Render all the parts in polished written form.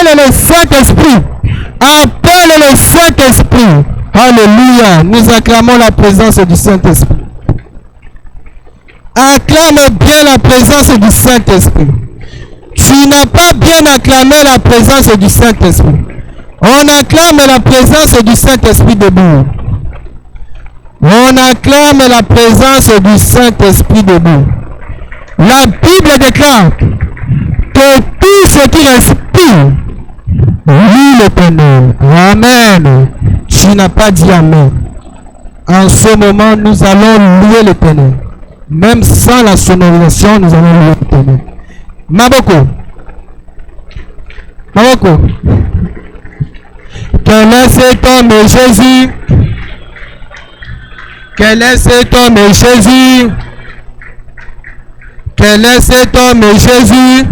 Appelle le Saint-Esprit. Appelle le Saint-Esprit. Alléluia. Nous acclamons la présence du Saint-Esprit. Acclame bien la présence du Saint-Esprit. Tu n'as pas bien acclamé la présence du Saint-Esprit. On acclame la présence du Saint-Esprit debout. On acclame la présence du Saint-Esprit debout. La Bible déclare que tout ce qui respire loue l'Éternel. Amen. Tu n'as pas dit Amen. En ce moment, nous allons louer l'Éternel. Même sans la sonorisation, nous allons louer l'Éternel. Maboko. Maboko. Quel est cet homme, Jésus? Quel est cet homme, Jésus? Quel est cet homme, Jésus?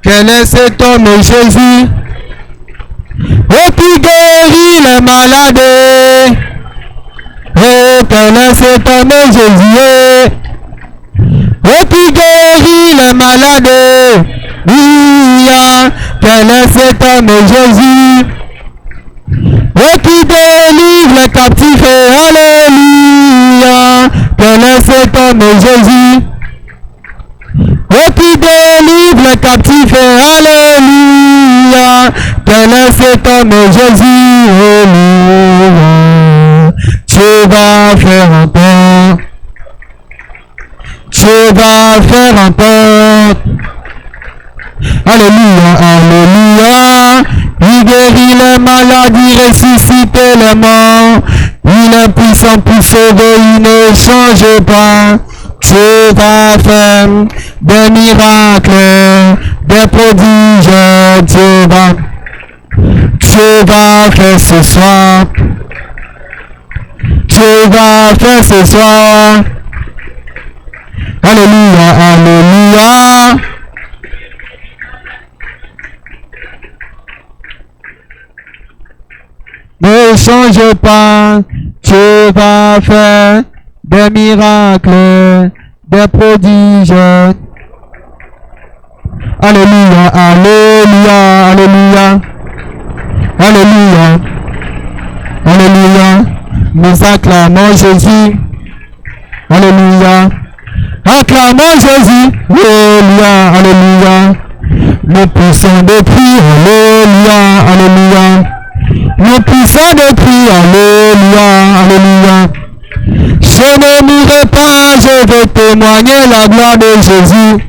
Quel est cet homme, Jésus? Oh, qui guérit les malades. Oh, quel est cet homme, Jésus? Oh, qui guérit les malades. Oui, quel est cet homme, Jésus? Oh, qui délivre les captifs. Alléluia. Quel est cet homme, Jésus? Oh, qui délivre les captifs. Alléluia. Quel est cet homme, Jésus? Alléluia. Tu vas faire encore. Tu vas faire encore. Alléluia, alléluia. Il guérit les maladies, ressuscite les morts. Il est puissant pour sauver, il ne change pas. Tu vas faire des miracles, des prodiges. Tu vas faire ce soir. Tu vas faire ce soir. Alléluia, alléluia. Ne change pas, tu vas faire des miracles, des prodiges. Alléluia, alléluia, alléluia, alléluia, alléluia. Nous acclamons Jésus. Alléluia. Acclamons Jésus. Alléluia, alléluia. Nous poussons des cris. Alléluia, alléluia. Nous poussons des cris, alléluia, alléluia. Je ne mourrai pas, je vais témoigner la gloire de Jésus.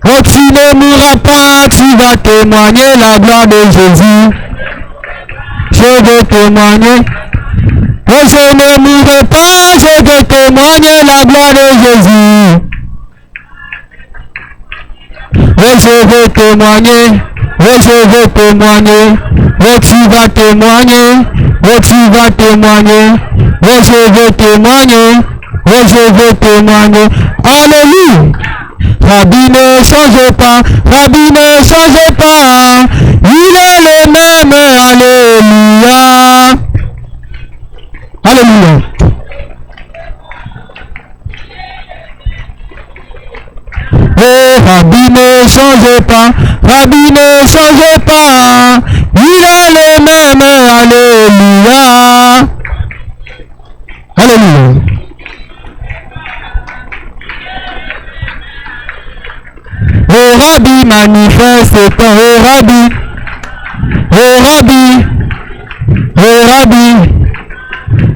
Oh, tu ne mourras pas, tu vas témoigner la gloire de Jésus. Je vais témoigner. Oh, je ne mourrai pas, je vais témoigner la gloire de Jésus. Oh, je vais témoigner. Oh, je vais témoigner. Oh, tu vas témoigner. Oh, tu vas témoigner. Oh, je vais témoigner. Oh, je vais témoigner. Alléluia. Rabbi ne change pas. Rabbi ne change pas. Il est le même. Alléluia. Alléluia. Oh, Rabbi ne change pas, Rabbi ne change pas, il est le même, alléluia. Alléluia. Oh, Rabbi manifeste-toi, oh, Rabbi, oh, Rabbi, oh, Rabbi,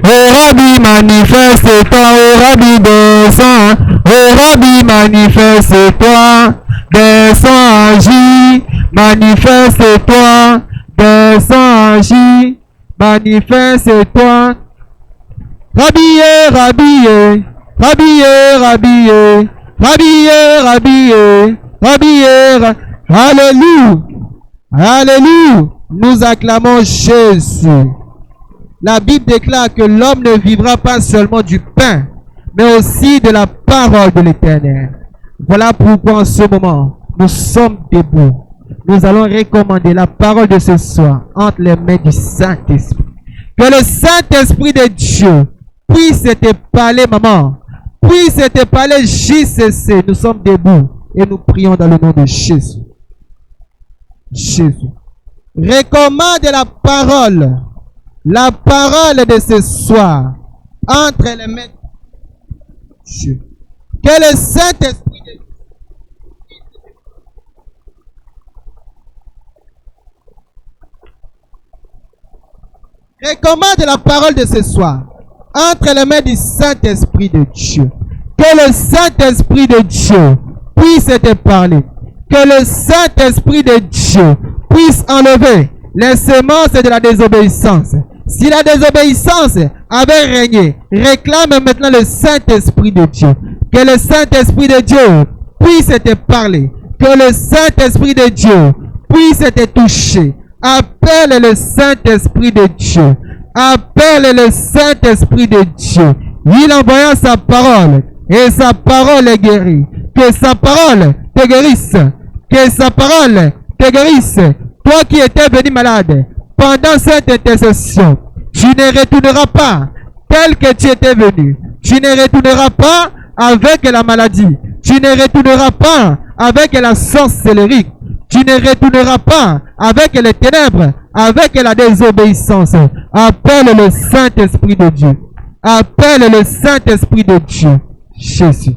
oh, Rabbi manifeste-toi, oh, Rabbi descend. Oh, Rabbi, manifeste-toi, descends, agis, manifeste-toi, descends, agis, manifeste-toi. Rabbi, Rabbi, Rabbi, Rabbi, Rabbi, Rabbi, Rabbi, Alléluia, Alléluia. Nous acclamons Jésus. La Bible déclare que l'homme ne vivra pas seulement du pain, mais aussi de la parole de l'Éternel. Voilà pourquoi en ce moment, nous sommes debout. Nous allons recommander la parole de ce soir entre les mains du Saint-Esprit. Que le Saint-Esprit de Dieu puisse te parler, maman. Puisse te parler, JCC. Nous sommes debout Et nous prions dans le nom de Jésus. Jésus. Recommande la parole de ce soir entre les mains de Dieu. Que le Saint-Esprit de Dieu recommande la parole de ce soir entre les mains du Saint-Esprit de Dieu. Que le Saint-Esprit de Dieu puisse te parler. Que le Saint-Esprit de Dieu puisse enlever les semences de la désobéissance. Si la désobéissance avait régné, réclame maintenant le Saint-Esprit de Dieu. Que le Saint-Esprit de Dieu puisse te parler. Que le Saint-Esprit de Dieu puisse te toucher. Appelle le Saint-Esprit de Dieu. Appelle le Saint-Esprit de Dieu. Il envoya sa parole et sa parole est guérie. Que sa parole te guérisse. Que sa parole te guérisse. Toi qui étais venu malade, pendant cette intercession, tu ne retourneras pas tel que tu étais venu. Tu ne retourneras pas avec la maladie. Tu ne retourneras pas avec la sorcellerie. Tu ne retourneras pas avec les ténèbres, avec la désobéissance. Appelle le Saint-Esprit de Dieu. Appelle le Saint-Esprit de Dieu. Jésus.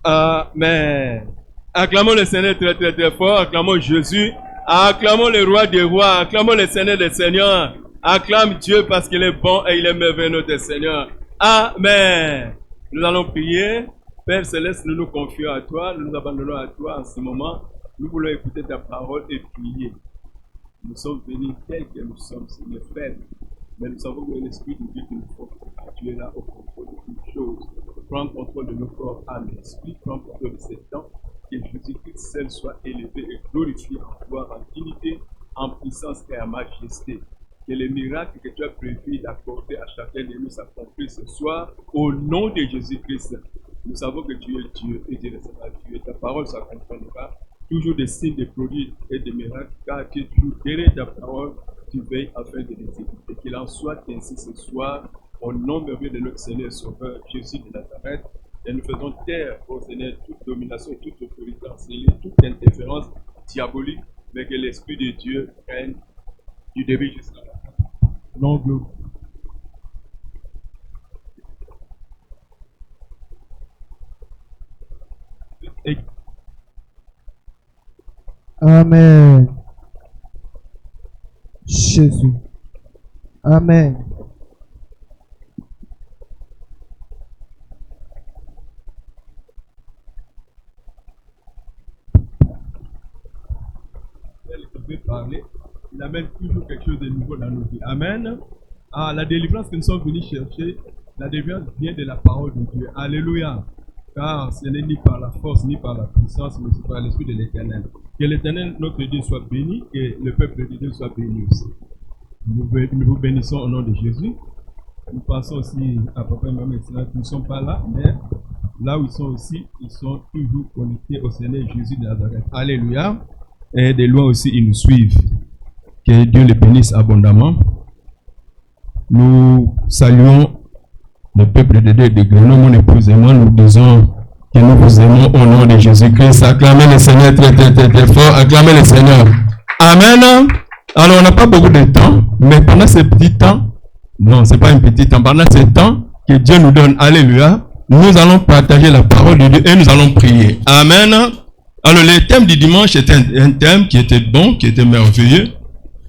Amen. Acclamons le Seigneur très très très fort. Acclamons Jésus. Acclamons le roi des rois. Acclamons le Seigneur des seigneurs. Acclame Dieu parce qu'il est bon et il est merveilleux notre Seigneur. Amen. Nous allons prier. Père Céleste, nous nous confions à toi. Nous nous abandonnons à toi en ce moment. Nous voulons écouter ta parole et prier. Nous sommes venus tels que nous sommes, Seigneur, faibles. Mais nous savons que l'Esprit de Dieu qui nous faut. Tu es là au contrôle de toutes choses. Prends contrôle de nos corps, âme et esprit. Prends contrôle de ces temps. Que Jésus-Christ seul soit élevé et glorifié en gloire, en dignité, en puissance et en majesté. Que les miracles que tu as prévu d'accorder à chacun de nous s'accomplissent ce soir au nom de Jésus-Christ. Nous savons que tu es Dieu et Dieu restera Dieu. Ta parole s'accomplira. Toujours des signes, des produits et des miracles, car tu es toujours derrière ta parole. Tu veilles afin de les exécuter. Qu'il en soit ainsi ce soir, au nom merveilleux de notre Seigneur et Sauveur Jésus de Nazareth. Et nous faisons taire, au Seigneur, toute domination, toute autorité enseignée, toute interférence diabolique, mais que l'Esprit de Dieu règne du début jusqu'à la fin. Non, gloire. Amen. Jésus. Amen. Parler, il amène toujours quelque chose de nouveau dans nos vies. Amen. La délivrance que nous sommes venus chercher, la délivrance vient de la parole de Dieu. Alléluia. Car ce n'est ni par la force, ni par la puissance, mais c'est par l'Esprit de l'Éternel. Que l'Éternel, notre Dieu, soit béni et le peuple de Dieu soit béni aussi. Nous vous bénissons au nom de Jésus. Nous pensons aussi à papa et maman qui ne sont pas là, mais là où ils sont aussi, ils sont toujours connectés au Seigneur Jésus de Nazareth. Alléluia. Et de loin aussi, ils nous suivent. Que Dieu les bénisse abondamment. Nous saluons le peuple de Dieu de Grenoble, mon épouse et moi. Nous disons que nous vous aimons au nom de Jésus-Christ. Acclamez le Seigneur très très très très fort. Acclamez le Seigneur. Amen. Alors, on n'a pas beaucoup de temps, mais pendant ce petit temps, non, c'est pas un petit temps, pendant ce temps que Dieu nous donne, alléluia, nous allons partager la parole de Dieu et nous allons prier. Amen. Alors, le thème du dimanche était un thème qui était bon, qui était merveilleux.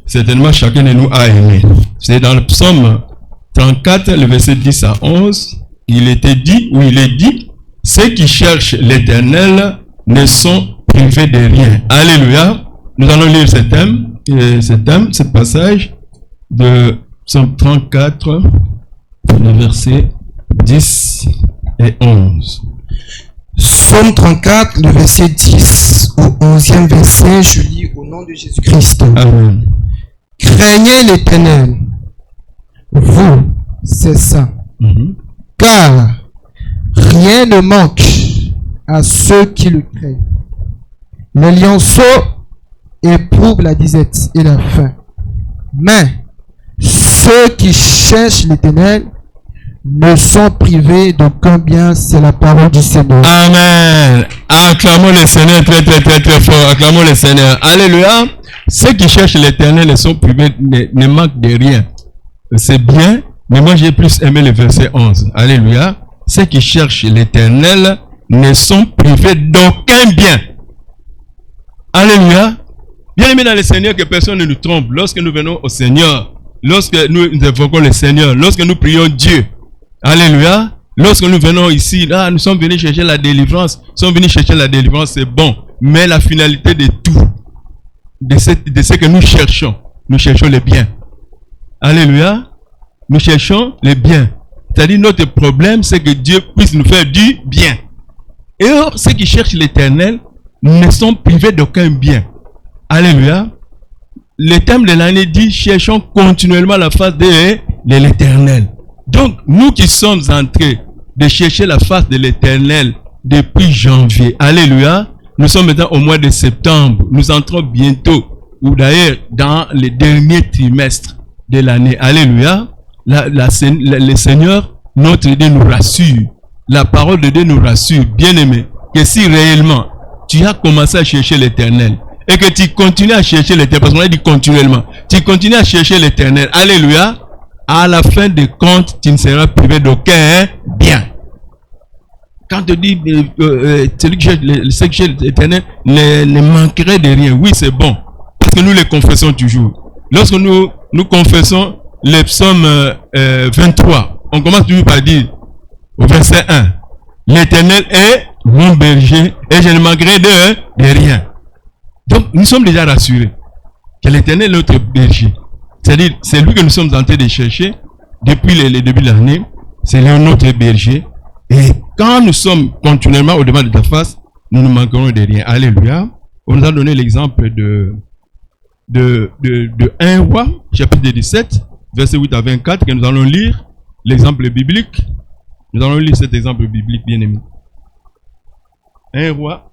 Certainement, chacun de nous a aimé. C'est dans le psaume 34, le verset 10 à 11. Il était dit, ou il est dit, ceux qui cherchent l'Éternel ne sont privés de rien. Alléluia. Nous allons lire ce passage de psaume 34, le verset 10 et 11. Psaume 34, le verset 10 au 11e verset, je lis au nom de Jésus-Christ. Amen. Craignez l'Éternel, vous, c'est ça. Car rien ne manque à ceux qui le craignent. Le lionceau éprouve la disette et la faim. Mais ceux qui cherchent l'Éternel ne sont privés d'aucun bien. C'est la parole du Seigneur. Amen. Acclamons le Seigneur très très très très fort. Acclamons le Seigneur. Alléluia. Ceux qui cherchent l'Éternel ne sont privés, ne manquent de rien. C'est bien, mais moi j'ai plus aimé le verset 11. Alléluia. Ceux qui cherchent l'Éternel ne sont privés d'aucun bien. Alléluia. Bien aimé dans le Seigneur, que personne ne nous trompe. Lorsque nous venons au Seigneur, lorsque nous invoquons le Seigneur, lorsque nous prions Dieu, alléluia, lorsque nous venons ici, là, nous sommes venus chercher la délivrance. Nous sommes venus chercher la délivrance, c'est bon. Mais la finalité de tout, de ce que nous cherchons le bien. Alléluia. Nous cherchons le bien. C'est-à-dire notre problème, c'est que Dieu puisse nous faire du bien. Et or, ceux qui cherchent l'Éternel ne sont privés d'aucun bien. Alléluia. Le thème de l'année dit, cherchons continuellement la face de l'Éternel. Donc, nous qui sommes en train de chercher la face de l'Éternel depuis janvier, alléluia, nous sommes maintenant au mois de septembre, nous entrons bientôt, ou d'ailleurs dans le dernier trimestre de l'année, alléluia, le Seigneur, notre Dieu nous rassure, la parole de Dieu nous rassure, bien-aimé, que si réellement tu as commencé à chercher l'Éternel, et que tu continues à chercher l'Éternel, parce qu'on a dit continuellement, tu continues à chercher l'Éternel, alléluia, à la fin des comptes, tu ne seras privé d'aucun bien. Quand tu dis celui qui cherche l'Éternel ne manquerait de rien, oui c'est bon, parce que nous les confessons toujours. Lorsque nous confessons les psaumes 23, on commence toujours par dire, au verset 1, l'Éternel est mon berger et je ne manquerai de rien. Donc, nous sommes déjà rassurés que l'Éternel est notre berger. C'est-à-dire, c'est lui que nous sommes en train de chercher depuis le début de l'année. C'est notre berger. Et quand nous sommes continuellement au devant de ta face, nous ne manquerons de rien. Alléluia. On nous a donné l'exemple de 1 Roi, chapitre 17, verset 8 à 24, que nous allons lire l'exemple biblique. Nous allons lire cet exemple biblique, bien aimé. 1 Roi,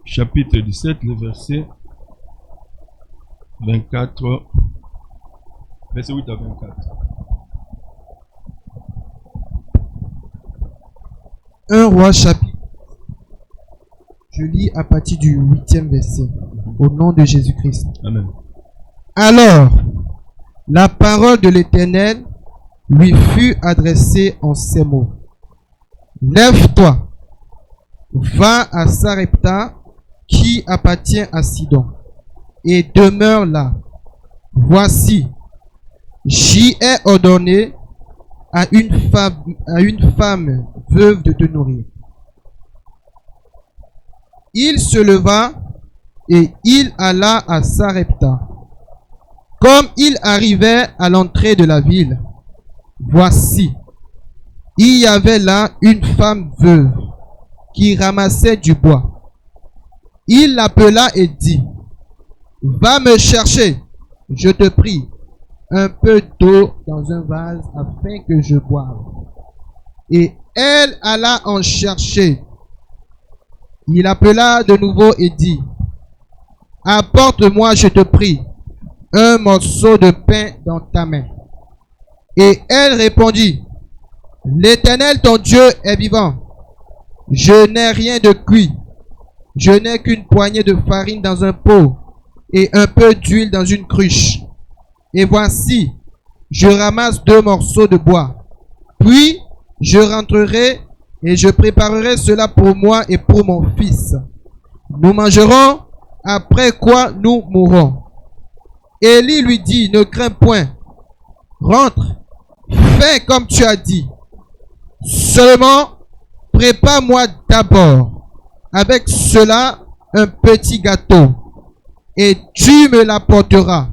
chapitre 17, le verset 24, verset 8 à 24. 1 Roi chapitre. Je lis à partir du 8e verset. Au nom de Jésus-Christ. Amen. Alors, la parole de l'Éternel lui fut adressée en ces mots. Lève-toi, va à Sarepta, qui appartient à Sidon, et demeure là. Voici, j'y ai ordonné à une femme veuve de te nourrir. Il se leva et il alla à Sarepta. Comme il arrivait à l'entrée de la ville, voici, il y avait là une femme veuve qui ramassait du bois. Il l'appela et dit, va me chercher, je te prie, un peu d'eau dans un vase afin que je boive. Et elle alla en chercher. Il appela de nouveau et dit, apporte-moi, je te prie, un morceau de pain dans ta main. Et elle répondit, l'Éternel ton Dieu est vivant. Je n'ai rien de cuit. Je n'ai qu'une poignée de farine dans un pot et un peu d'huile dans une cruche. Et voici, je ramasse 2 morceaux de bois. Puis, je rentrerai et je préparerai cela pour moi et pour mon fils. Nous mangerons, après quoi nous mourrons. Élie lui dit, ne crains point. Rentre, fais comme tu as dit. Seulement, prépare-moi d'abord avec cela un petit gâteau et tu me l'apporteras.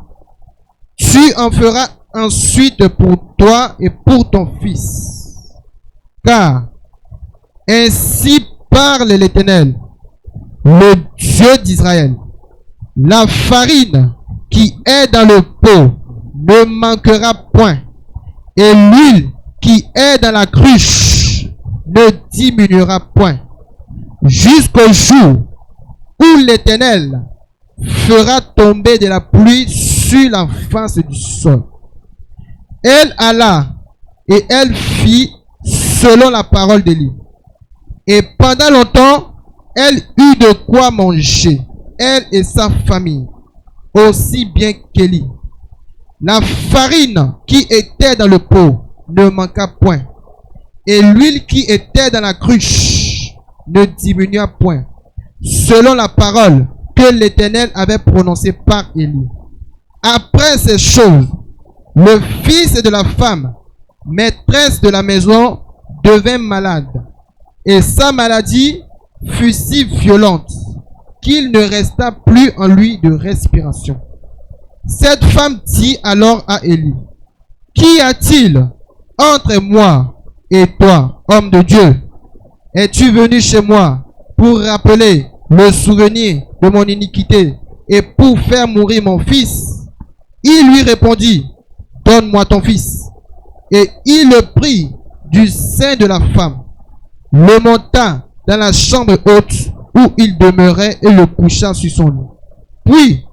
Tu en feras ensuite pour toi et pour ton fils. Car ainsi parle l'Éternel, le Dieu d'Israël. La farine qui est dans le pot ne manquera point, et l'huile qui est dans la cruche ne diminuera point, jusqu'au jour où l'Éternel fera tomber de la pluie sur la face du sol. Elle alla et elle fit selon la parole d'Élie. Et pendant longtemps, elle eut de quoi manger, elle et sa famille, aussi bien qu'Élie. La farine qui était dans le pot ne manqua point, et l'huile qui était dans la cruche ne diminua point, selon la parole que l'Éternel avait prononcée par Élie. Après ces choses, le fils de la femme, maîtresse de la maison, devint malade, et sa maladie fut si violente qu'il ne resta plus en lui de respiration. Cette femme dit alors à Élie: Qu'y a-t-il entre moi et toi, homme de Dieu? Es-tu venu chez moi pour rappeler le souvenir de mon iniquité et pour faire mourir mon fils? Il lui répondit: Donne-moi ton fils. Et il le prit du sein de la femme, le monta dans la chambre haute où il demeurait et le coucha sur son lit. Puis,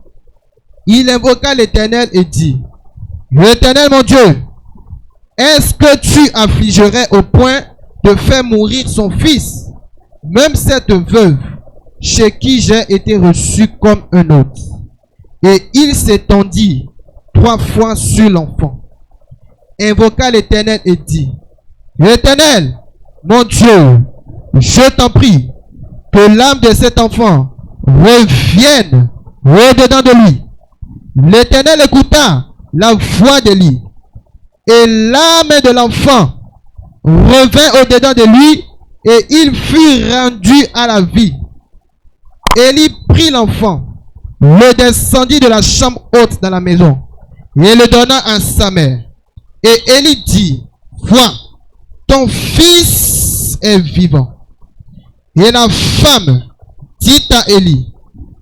il invoqua l'Éternel et dit: L'Éternel mon Dieu, est-ce que tu affligerais au point de faire mourir son fils, même cette veuve, chez qui j'ai été reçu comme un hôte? Et il s'étendit 3 fois sur l'enfant, invoqua l'Éternel et dit: L'Éternel, mon Dieu, je t'en prie, que l'âme de cet enfant revienne au-dedans de lui. L'Éternel écouta la voix d'Élie, et l'âme de l'enfant revint au-dedans de lui, et il fut rendu à la vie. Élie prit l'enfant, le descendit de la chambre haute dans la maison, et le donna à sa mère. Et Élie dit: Vois, ton fils est vivant. Et la femme dit à Élie: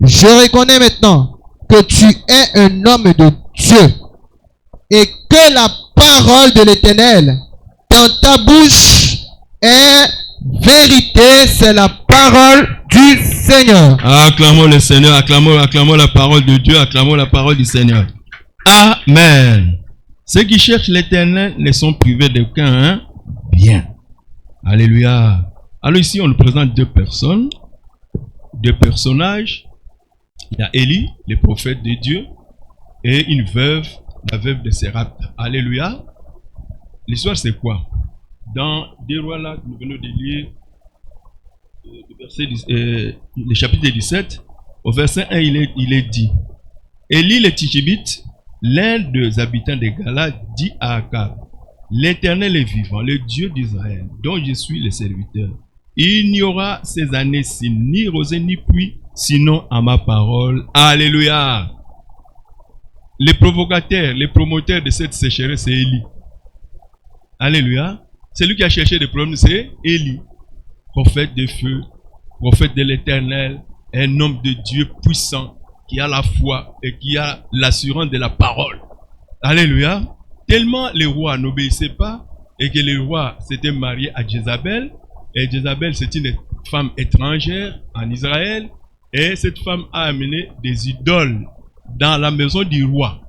Je reconnais maintenant que tu es un homme de Dieu, et que la parole de l'Éternel dans ta bouche est vérité. C'est la parole du Seigneur. Acclamons le Seigneur, acclamons la parole de Dieu, acclamons la parole du Seigneur. Amen. Ceux qui cherchent l'Éternel ne sont privés d'aucun bien. Alléluia. Alors ici, on nous présente 2 personnes, 2 personnages. Il y a Élie, le prophète de Dieu, et une veuve, la veuve de Sérapta. Alléluia. L'histoire, c'est quoi? Dans 2 Rois, là, nous venons de lire le chapitre 17, au verset 1, il est dit: Élie le Tishbite, l'un des habitants de Gala, dit à Akab: L'Éternel est vivant, le Dieu d'Israël, dont je suis le serviteur. Il n'y aura ces années-ci ni rosée ni pluie, sinon à ma parole. Alléluia. Les provocateurs, les promoteurs de cette sécheresse, c'est Élie. Alléluia. Celui qui a cherché des problèmes, c'est Élie. Prophète de feu, prophète de l'Éternel, un homme de Dieu puissant, qui a la foi et qui a l'assurance de la parole. Alléluia. Tellement les rois n'obéissaient pas et que les rois s'étaient mariés à Jézabel. Et Jézabel, c'est une femme étrangère en Israël. Et cette femme a amené des idoles dans la maison du roi.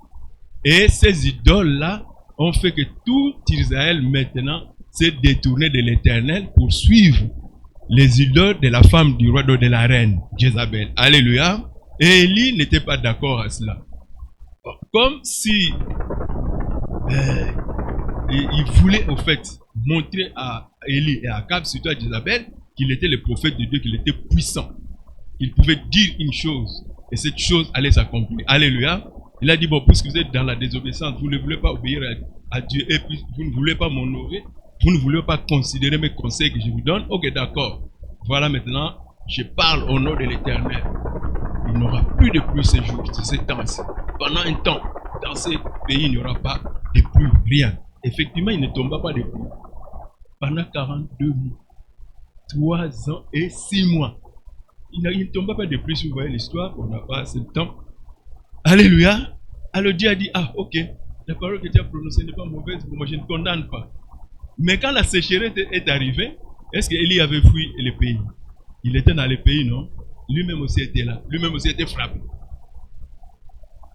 Et ces idoles-là ont fait que tout Israël maintenant s'est détourné de l'Éternel pour suivre les idoles de la femme du roi, de la reine Jézabel. Alléluia. Et Élie n'était pas d'accord à cela. Comme si il voulait au fait montrer à Élie et à Akab, surtout à Jézabel, qu'il était le prophète de Dieu, qu'il était puissant. Il pouvait dire une chose et cette chose allait s'accomplir. Alléluia. Il a dit: bon, puisque vous êtes dans la désobéissance, vous ne voulez pas obéir à Dieu et puis vous ne voulez pas m'honorer, vous ne voulez pas considérer mes conseils que je vous donne. Ok, d'accord. Voilà, maintenant, je parle au nom de l'Éternel. Il n'y aura plus de pluie ces jours, ces temps-ci. Pendant un temps, dans ce pays, il n'y aura pas de pluie, rien. Effectivement, il ne tomba pas de pluie. Pendant 42 mois, 3 ans et 6 mois. Il ne tomba pas de pluie, si vous voyez l'histoire, on n'a pas assez de temps. Alléluia. Alors Dieu a dit: ah, ok, la parole que tu as prononcée n'est pas mauvaise, moi je ne condamne pas. Mais quand la sécheresse est arrivée, est-ce qu'Élie avait fui le pays? Il était dans le pays, non? Lui-même aussi était là. Lui-même aussi était frappé.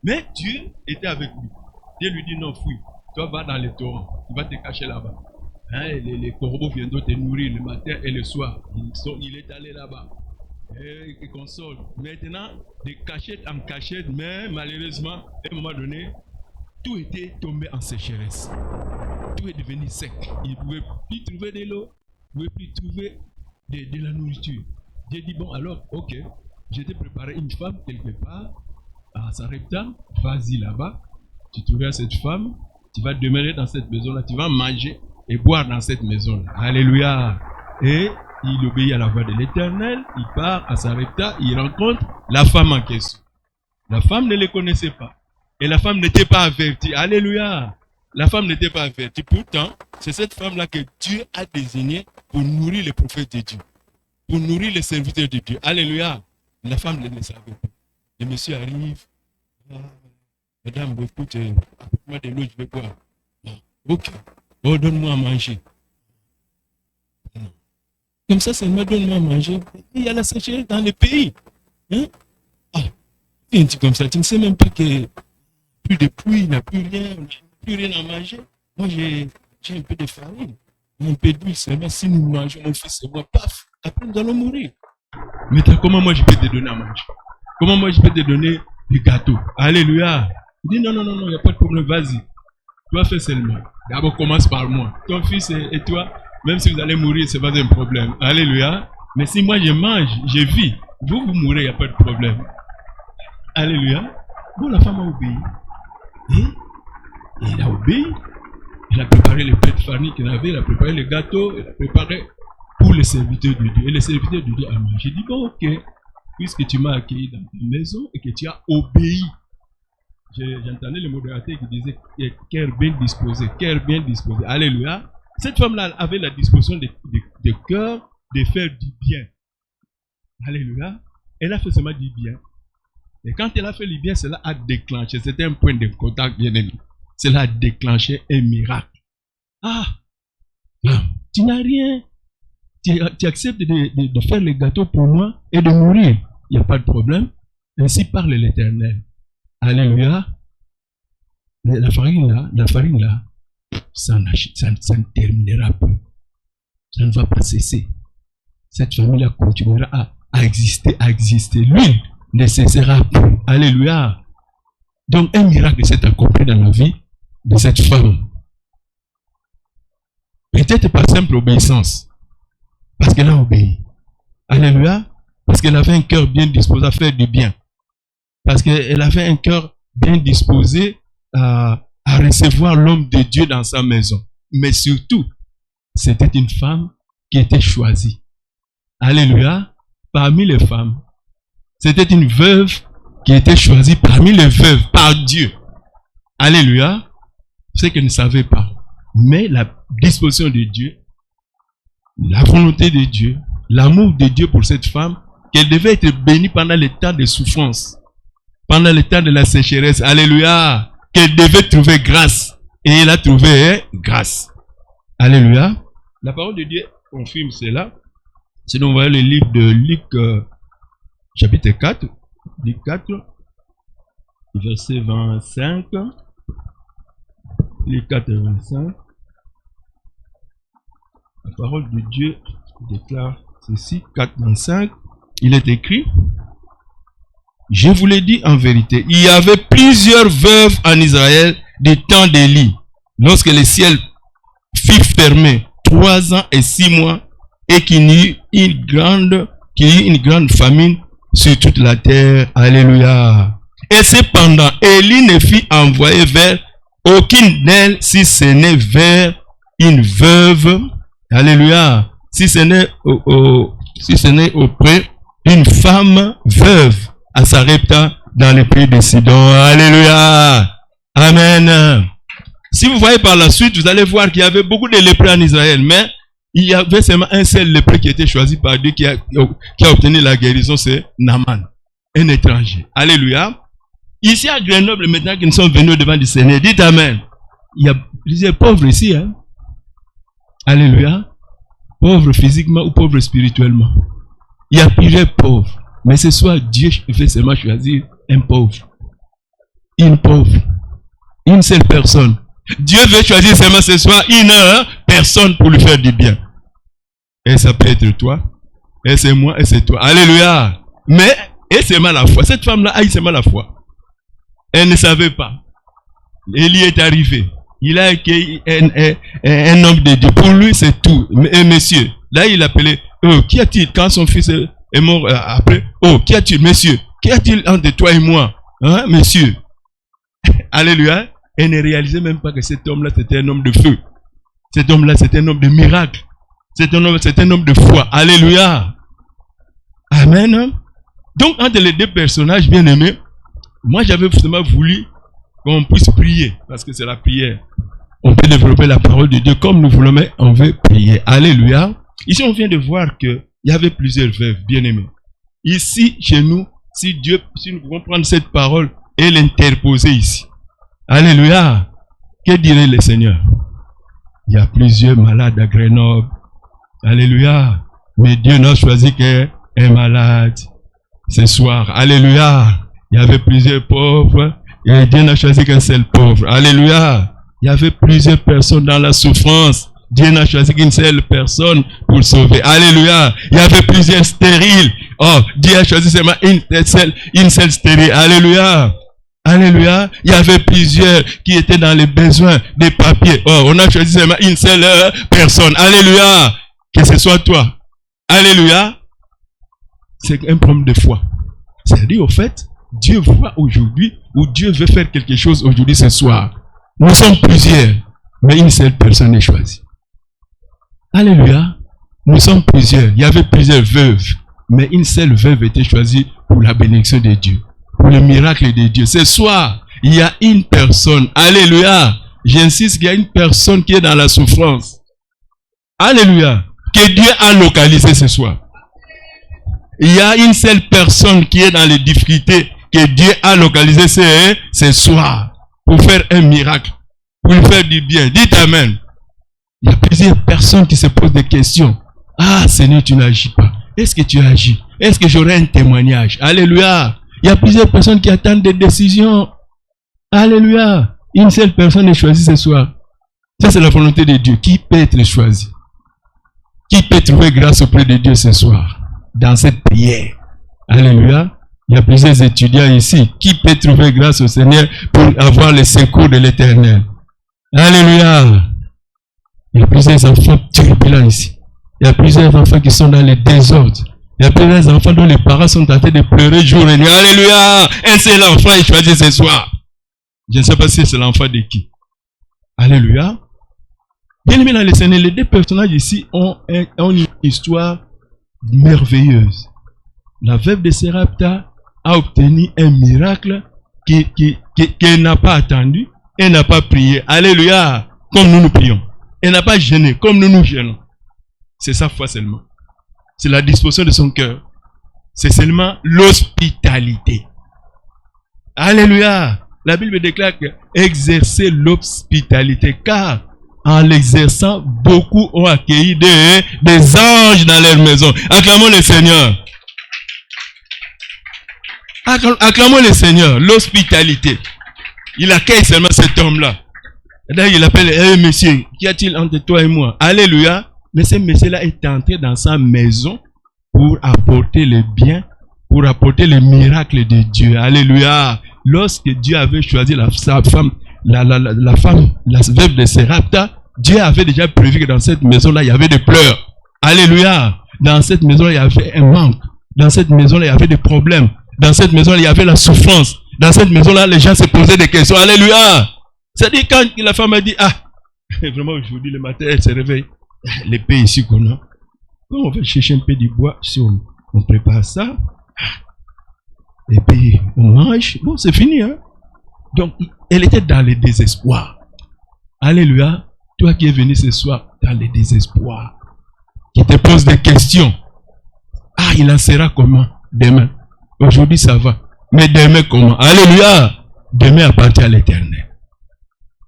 Mais Dieu était avec lui. Dieu lui dit: non, fuis. Toi, va dans les torrents. Tu vas te cacher là-bas. Hein, les corbeaux viendront te nourrir le matin et le soir. Il est allé là-bas. Et il console. Maintenant, de cachette en cachette, mais malheureusement, à un moment donné, tout était tombé en sécheresse. Tout est devenu sec. Il ne pouvait plus trouver de l'eau, il ne pouvait plus trouver de la nourriture. J'ai dit, bon, alors, ok, j'ai préparé une femme quelque part à Sarepta, vas-y là-bas, tu trouveras cette femme, tu vas demeurer dans cette maison-là, tu vas manger et boire dans cette maison-là. Alléluia. Et il obéit à la voix de l'Éternel, il part à Sarepta, il rencontre la femme en question. La femme ne le connaissait pas. Et la femme n'était pas avertie. Alléluia. La femme n'était pas avertie. Pourtant, c'est cette femme-là que Dieu a désignée pour nourrir les prophètes de Dieu. Pour nourrir les serviteurs de Dieu. Alléluia. La femme ne le savait pas. Le monsieur arrive. Madame, écoute, apporte-moi de l'eau, je vais boire. Ok. Oh, donne-moi à manger. Comme ça, seulement donne-moi à manger. Il y a la sécheresse dans le pays. Hein? Ah, tu dis comme ça, tu ne sais même pas que plus de pluie, il n'y a plus rien, on n'a plus rien à manger. Moi, j'ai un peu de farine, un peu d'huile seulement. Si nous mangeons, mon fils et moi, paf, après nous allons mourir. Mais comment moi je peux te donner à manger? Comment moi je peux te donner du gâteau? Alléluia. Il dit non, il n'y a pas de problème, vas-y. Toi, fais seulement. D'abord, commence par moi. Ton fils et toi, même si vous allez mourir, ce n'est pas un problème. Alléluia. Mais si moi je mange, je vis, vous mourrez, il n'y a pas de problème. Alléluia. Bon, la femme a obéi. Et elle a obéi. Elle a préparé les plats de farine qu'elle avait, elle a préparé les gâteaux, elle a préparé pour les serviteurs de Dieu. Et les serviteurs de Dieu a mangé. J'ai dit, bon, ok, puisque tu m'as accueilli dans ta maison et que tu as obéi. J'entendais le modérateur qui disait, cœur bien disposé, cœur bien disposé. Alléluia. Cette femme-là avait la disposition de cœur de faire du bien. Alléluia. Elle a fait seulement du bien. Et quand elle a fait du bien, cela a déclenché. C'était un point de contact bien aimé. Cela a déclenché un miracle. Ah, tu n'as rien. Tu acceptes de faire les gâteaux pour moi et de mourir. Il n'y a pas de problème. Ainsi parle l'Éternel. Alléluia. La farine là, ça ne terminera pas. Ça ne va pas cesser. Cette famille-là continuera à exister. L'huile ne cessera plus. Alléluia. Donc un miracle s'est accompli dans la vie de cette femme. Peut-être par simple obéissance. Parce qu'elle a obéi. Alléluia. Parce qu'elle avait un cœur bien disposé à faire du bien. Parce qu'elle avait un cœur bien disposé à recevoir l'homme de Dieu dans sa maison. Mais surtout, c'était une femme qui était choisie. Alléluia. Parmi les femmes, c'était une veuve qui était choisie parmi les veuves par Dieu. Alléluia. C'est qu'elle ne savait pas. Mais la disposition de Dieu, la volonté de Dieu, l'amour de Dieu pour cette femme, qu'elle devait être bénie pendant le temps de souffrance, pendant le temps de la sécheresse. Alléluia. Qu'elle devait trouver grâce. Et elle a trouvé grâce. Alléluia. La parole de Dieu confirme cela. Sinon, on voit le livre de Luc, chapitre 4. Luc 4, verset 25. Luc 4, 25. La parole de Dieu déclare ceci, 4, 25. Il est écrit, je vous l'ai dit en vérité, il y avait plusieurs veuves en Israël du temps d'Élie, lorsque le ciel fut fermé 3 ans et 6 mois, et qu'il y eut une grande famine sur toute la terre. Alléluia. Et cependant, Élie ne fut envoyé vers aucune d'elles, si ce n'est vers une veuve. Alléluia. Si ce n'est auprès d'une femme veuve à Sarepta dans le pays de Sidon. Alléluia. Amen. Si vous voyez par la suite, vous allez voir qu'il y avait beaucoup de lépreux en Israël, mais il y avait seulement un seul lépreux qui était choisi par Dieu qui a obtenu la guérison, c'est Naaman, un étranger. Alléluia. Ici à Grenoble, maintenant qu'ils sont venus devant le Seigneur, dites Amen. Il y a plusieurs pauvres ici. Hein? Alléluia. Pauvres physiquement ou pauvres spirituellement. Il y a plusieurs pauvres. Mais ce soir, Dieu veut seulement choisir un pauvre. Une pauvre. Une seule personne. Dieu veut choisir seulement ce soir une personne pour lui faire du bien. Et ça peut être toi, et c'est moi, et c'est toi. Alléluia. Mais, et c'est mal la foi. Cette femme-là a eu seulement la foi. Elle ne savait pas. Élie est arrivé. Il a accueilli un homme de Dieu. Pour lui, c'est tout. Et monsieur, là, il appelait, oh, qu'y a-t-il quand son fils est mort après? Oh, qu'y a-t-il, monsieur? Qu'y a-t-il entre toi et moi? Hein, monsieur? Alléluia. Elle ne réalisait même pas que cet homme-là, c'était un homme de feu. Cet homme-là, c'était un homme de miracle. C'est un homme de foi. Alléluia. Amen. Donc, entre les deux personnages bien-aimés, moi, j'avais vraiment voulu qu'on puisse prier, parce que c'est la prière. On peut développer la parole de Dieu comme nous voulons, mais on veut prier. Alléluia. Ici, on vient de voir qu'il y avait plusieurs veuves, bien-aimés. Ici, chez nous, si nous pouvons prendre cette parole et l'interposer ici. Alléluia. Que dirait le Seigneur? Il y a plusieurs malades à Grenoble. Alléluia. Mais Dieu n'a choisi qu'un malade ce soir. Alléluia. Il y avait plusieurs pauvres. Et Dieu n'a choisi qu'un seul pauvre. Alléluia. Il y avait plusieurs personnes dans la souffrance. Dieu n'a choisi qu'une seule personne pour sauver. Alléluia. Il y avait plusieurs stériles. Oh, Dieu a choisi seulement une seule stérile. Alléluia. Alléluia. Il y avait plusieurs qui étaient dans les besoins des papiers. Oh, on a choisi seulement une seule personne. Alléluia. Que ce soit toi. Alléluia. C'est un problème de foi. C'est-à-dire, au fait, Dieu voit aujourd'hui, ou Dieu veut faire quelque chose aujourd'hui, ce soir. Nous sommes plusieurs, mais une seule personne est choisie. Alléluia. Nous sommes plusieurs. Il y avait plusieurs veuves, mais une seule veuve était choisie pour la bénédiction de Dieu, pour le miracle de Dieu. Ce soir, il y a une personne. Alléluia. J'insiste qu'il y a une personne qui est dans la souffrance. Alléluia. Que Dieu a localisé ce soir. Il y a une seule personne qui est dans les difficultés que Dieu a localisé ce soir pour faire un miracle, pour lui faire du bien. Dites Amen. Il y a plusieurs personnes qui se posent des questions. Ah Seigneur, tu n'agis pas. Est-ce que tu agis? Est-ce que j'aurai un témoignage? Alléluia. Il y a plusieurs personnes qui attendent des décisions. Alléluia. Une seule personne est choisie ce soir. Ça, c'est la volonté de Dieu. Qui peut être choisi? Qui peut trouver grâce auprès de Dieu ce soir? Dans cette prière. Alléluia. Il y a plusieurs étudiants ici. Qui peut trouver grâce au Seigneur pour avoir le secours de l'Éternel? Alléluia. Il y a plusieurs enfants turbulents ici. Il y a plusieurs enfants qui sont dans le désordre. Il y a plusieurs enfants dont les parents sont en train de pleurer jour et nuit. Alléluia. Un seul enfant est choisi ce soir. Je ne sais pas si c'est l'enfant de qui. Alléluia. Bien aimé dans le Seigneur, les deux personnages ici ont une histoire merveilleuse. La veuve de Sarepta a obtenu un miracle qu'elle n'a pas attendu. Elle n'a pas prié. Alléluia. Comme nous prions. Elle n'a pas gêné comme nous gênons. C'est sa foi seulement. C'est la disposition de son cœur. C'est seulement l'hospitalité. Alléluia. La Bible déclare que exercer l'hospitalité, car en l'exerçant, beaucoup ont accueilli des anges dans leur maison. Acclamons le Seigneur. Acclamons le Seigneur. L'hospitalité. Il accueille seulement cet homme-là. D'ailleurs, il appelle, hey, monsieur, qu'y a-t-il entre toi et moi? Alléluia. Mais ce monsieur-là est entré dans sa maison pour apporter le bien, pour apporter le miracle de Dieu. Alléluia. Lorsque Dieu avait choisi la veuve de Sarepta, Dieu avait déjà prévu que dans cette maison-là, il y avait des pleurs. Alléluia. Dans cette maison-là, il y avait un manque. Dans cette maison-là, il y avait des problèmes. Dans cette maison-là, il y avait la souffrance. Dans cette maison-là, les gens se posaient des questions. Alléluia. C'est-à-dire quand la femme a dit, ah, vraiment aujourd'hui le matin, elle se réveille. L'épée ici qu'on a. Quand on va chercher un peu du bois, si on prépare ça, et puis on mange, bon c'est fini. Hein? Donc elle était dans le désespoir. Alléluia. Toi qui es venu ce soir dans le désespoir, qui te pose des questions. Ah, il en sera comment demain? Aujourd'hui ça va. Mais demain comment? Alléluia. Demain appartient à l'Éternel.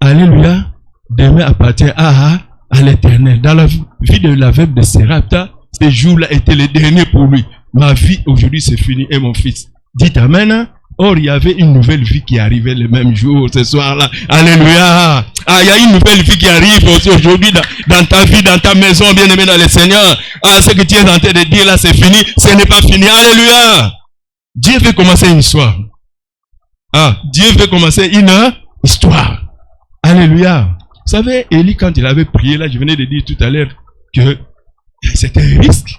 Alléluia. Demain appartient à l'Éternel. Dans la vie de la veuve de Sarepta, ce jour-là était le dernier pour lui. Ma vie aujourd'hui c'est fini et mon fils. Dites Amen. Or, il y avait une nouvelle vie qui arrivait le même jour, ce soir-là. Alléluia. Ah, il y a une nouvelle vie qui arrive aussi aujourd'hui dans ta vie, dans ta maison, bien-aimé dans le Seigneur. Ah, ce que tu es en train de dire là, c'est fini. Ce n'est pas fini. Alléluia. Dieu veut commencer une histoire. Ah, Dieu veut commencer une histoire. Alléluia. Vous savez, Élie, quand il avait prié, là, je venais de dire tout à l'heure que c'était un risque.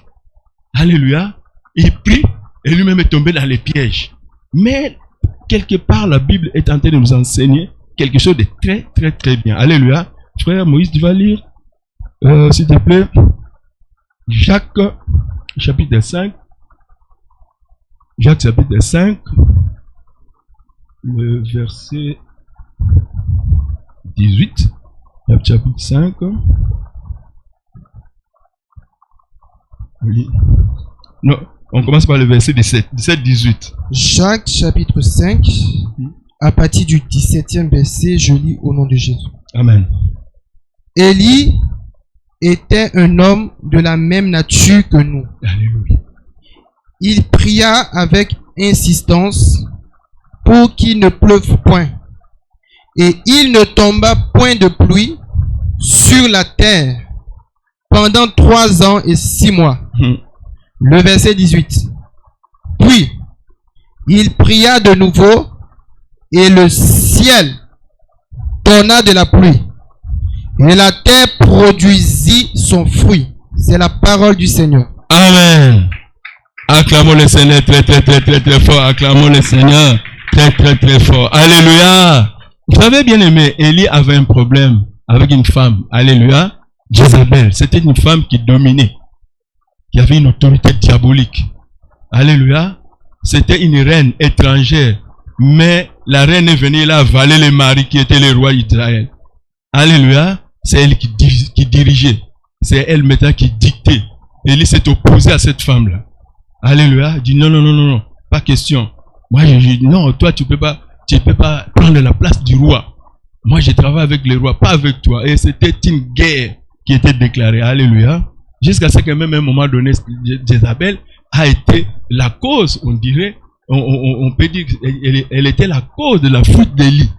Alléluia. Il prie et lui-même est tombé dans les pièges. Mais, quelque part, la Bible est en train de nous enseigner quelque chose de très, très, très bien. Alléluia. Frère Moïse, tu vas lire, s'il te plaît, Jacques, chapitre 5. Jacques, chapitre 5, le verset 18. Jacques, chapitre 5. Non, on commence par le verset 17. 17-18. Jacques chapitre 5, à partir du 17e verset, je lis au nom de Jésus. Amen. Élie était un homme de la même nature que nous. Alléluia. Il pria avec insistance pour qu'il ne pleuve point. Et il ne tomba point de pluie sur la terre pendant 3 ans et 6 mois. Le verset 18. Puis, il pria de nouveau, et le ciel donna de la pluie, et la terre produisit son fruit. C'est la parole du Seigneur. Amen. Acclamons le Seigneur très, très, très, très, très fort. Acclamons le Seigneur très, très, très fort. Alléluia. Vous savez, bien aimé, Élie avait un problème avec une femme. Alléluia. Jézabel, c'était une femme qui dominait, qui avait une autorité diabolique. Alléluia. C'était une reine étrangère, mais la reine est venue là avaler le mari qui était le roi d'Israël. Alléluia. C'est elle qui dirigeait. C'est elle maintenant qui dictait. Élie s'est opposé à cette femme-là. Alléluia. Il dit non, non, non, non, non, pas question. Moi, je dis non, toi, tu peux pas prendre la place du roi. Moi, je travaille avec le roi, pas avec toi. Et c'était une guerre qui était déclarée. Alléluia. Jusqu'à ce que même à un moment donné, Jézabel a été la cause, on dirait, on peut dire qu'elle était la cause de la fuite d'Élie.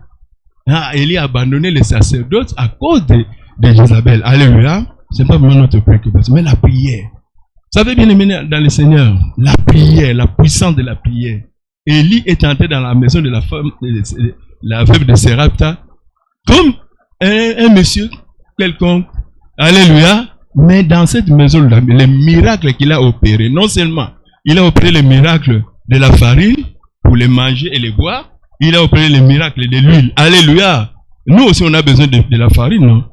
Élie a abandonné les sacerdotes à cause de Jézabel. Alléluia. Ce n'est pas vraiment notre préoccupation, mais la prière. Vous savez bien aimé dans le Seigneur, la prière, la puissance de la prière. Élie est entré dans la maison de la femme, la veuve de Sérapta, comme un monsieur quelconque. Alléluia. Mais dans cette maison-là, les miracles qu'il a opérés, non seulement il a opéré les miracles de la farine pour les manger et les boire, il a opéré les miracles de l'huile. Alléluia. Nous aussi on a besoin de la farine, non?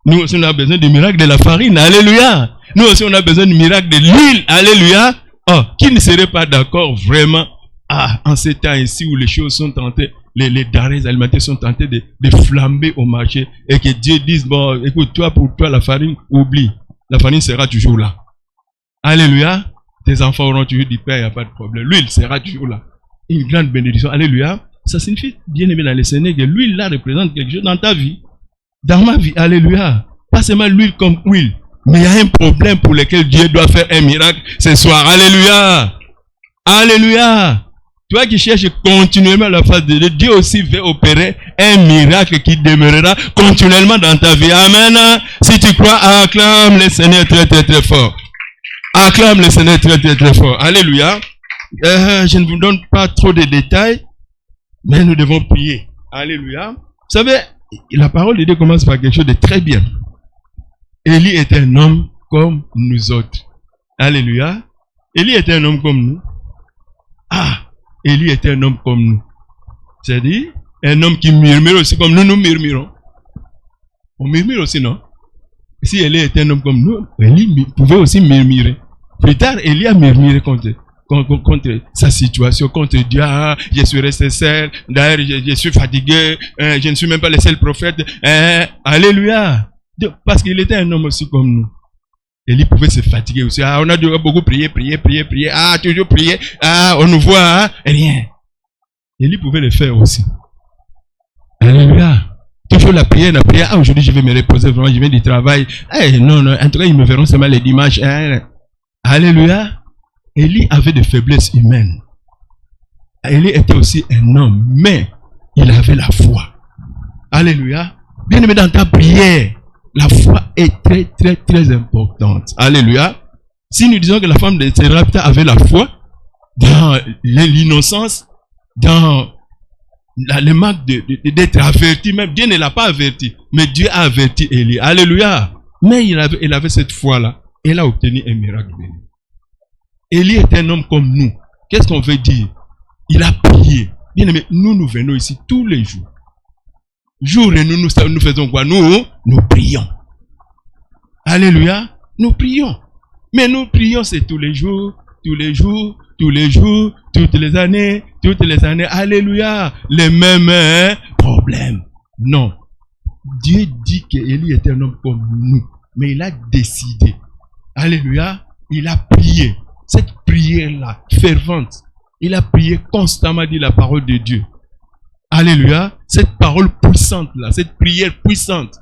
Nous aussi on a besoin du miracle de la farine. Alléluia. Nous aussi on a besoin du miracle de l'huile. Alléluia. Oh, qui ne serait pas d'accord vraiment en ces temps ici où les choses sont tentées, les denrées alimentaires sont tentées de flamber au marché et que Dieu dise, bon, écoute, toi, pour toi, la farine, oublie. La farine sera toujours là. Alléluia. Tes enfants auront toujours du pain, il n'y a pas de problème. L'huile sera toujours là. Une grande bénédiction. Alléluia. Ça signifie, bien aimé dans les Seigneurs, que l'huile là représente quelque chose dans ta vie. Dans ma vie. Alléluia. Pas seulement l'huile comme huile. Mais il y a un problème pour lequel Dieu doit faire un miracle ce soir. Alléluia. Alléluia. Toi qui cherches continuellement la face de Dieu, Dieu aussi veut opérer un miracle qui demeurera continuellement dans ta vie. Amen. Si tu crois, acclame le Seigneur très très très fort. Acclame le Seigneur très très très fort. Alléluia. Je ne vous donne pas trop de détails, mais nous devons prier. Alléluia. Vous savez, la parole de Dieu commence par quelque chose de très bien. Élie était un homme comme nous autres. Alléluia. Élie était un homme comme nous. Élie était un homme comme nous. C'est-à-dire, un homme qui murmure aussi comme nous murmurons. On murmure aussi, non? Si Élie était un homme comme nous, Élie pouvait aussi murmurer. Plus tard, Élie a murmuré contre sa situation, contre Dieu. Je suis resté seul. D'ailleurs, je suis fatigué. Je ne suis même pas le seul prophète. Alléluia. Parce qu'il était un homme aussi comme nous. Élie pouvait se fatiguer aussi. On a dû beaucoup prier. Toujours prier. On nous voit. Rien. Élie pouvait le faire aussi. Alléluia. Toujours la prière. Aujourd'hui, je vais me reposer. Vraiment, je viens du travail. Non. En tout cas, ils me verront seulement les dimanches. Alléluia. Élie avait des faiblesses humaines. Élie était aussi un homme, mais il avait la foi. Alléluia. Bien aimé, dans ta prière, la foi est très, très, très importante. Alléluia. Si nous disons que la femme de Sarepta avait la foi, dans l'innocence, dans le manque d'être averti, même Dieu ne l'a pas averti, mais Dieu a averti Élie. Alléluia. Mais il avait cette foi-là. Elle a obtenu un miracle. Élie est un homme comme nous. Qu'est-ce qu'on veut dire? Il a prié. Bien aimé, nous venons ici tous les jours. Jour et nous faisons quoi? Nous prions. Alléluia. Nous prions. Mais nous prions, c'est tous les jours, toutes les années. Alléluia. Les mêmes problèmes. Non. Dieu dit qu'Élie est un homme comme nous. Mais il a décidé. Alléluia. Il a prié. Cette prière-là, fervente. Il a prié constamment, dit la parole de Dieu. Alléluia. Cette parole puissante-là, cette prière puissante.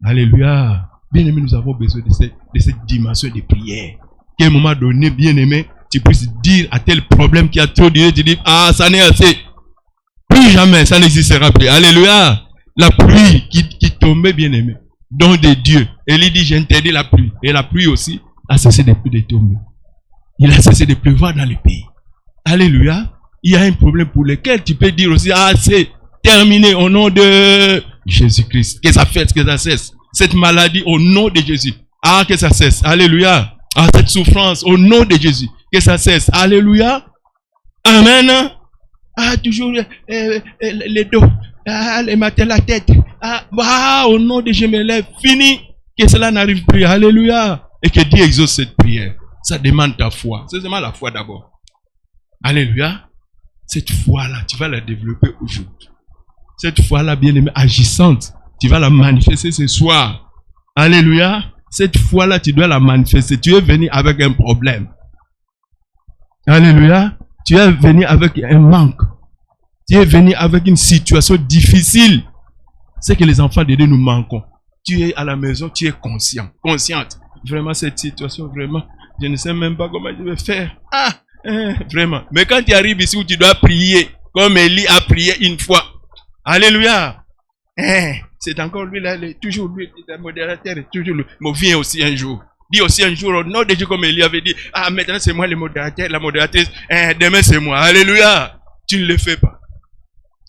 Alléluia. Bien aimé, nous avons besoin de cette dimension de prière. Qu'à un moment donné, bien aimé, tu puisses dire à tel problème qui a trop duré, tu dis, ah, ça n'est assez. Plus jamais, ça n'existera plus. Alléluia. La pluie qui tombait, bien aimé. Don de Dieu. Élie dit, j'interdis la pluie. Et la pluie aussi a cessé de tomber. Il a cessé de pleuvoir dans le pays. Alléluia. Il y a un problème pour lequel tu peux dire aussi, ah, c'est terminé au nom de Jésus-Christ. Que ça fasse, que ça cesse. Cette maladie au nom de Jésus. Ah, que ça cesse. Alléluia. Ah, cette souffrance au nom de Jésus. Que ça cesse. Alléluia. Amen. Ah, toujours les dos. Ah, les matins, la tête. Ah, au nom de Jésus, me lève. Fini. Que cela n'arrive plus. Alléluia. Et que Dieu exauce cette prière. Ça demande ta foi. C'est seulement la foi d'abord. Alléluia. Cette foi-là, tu vas la développer aujourd'hui. Cette foi-là, bien aimée, agissante, tu vas la manifester ce soir. Alléluia. Cette foi-là, tu dois la manifester. Tu es venu avec un problème. Alléluia. Tu es venu avec un manque. Tu es venu avec une situation difficile. C'est que les enfants de Dieu nous manquons. Tu es à la maison, tu es conscient, consciente. Vraiment, cette situation, vraiment, je ne sais même pas comment je vais faire. Vraiment. Mais quand tu arrives ici où tu dois prier, comme Élie a prié une fois. Alléluia. C'est encore lui là, toujours lui, le modérateur, toujours lui. Mais viens aussi un jour. Dis aussi un jour, au nom de Dieu, comme Élie avait dit, ah, maintenant c'est moi le modérateur, la modératrice, demain c'est moi. Alléluia. Tu ne le fais pas.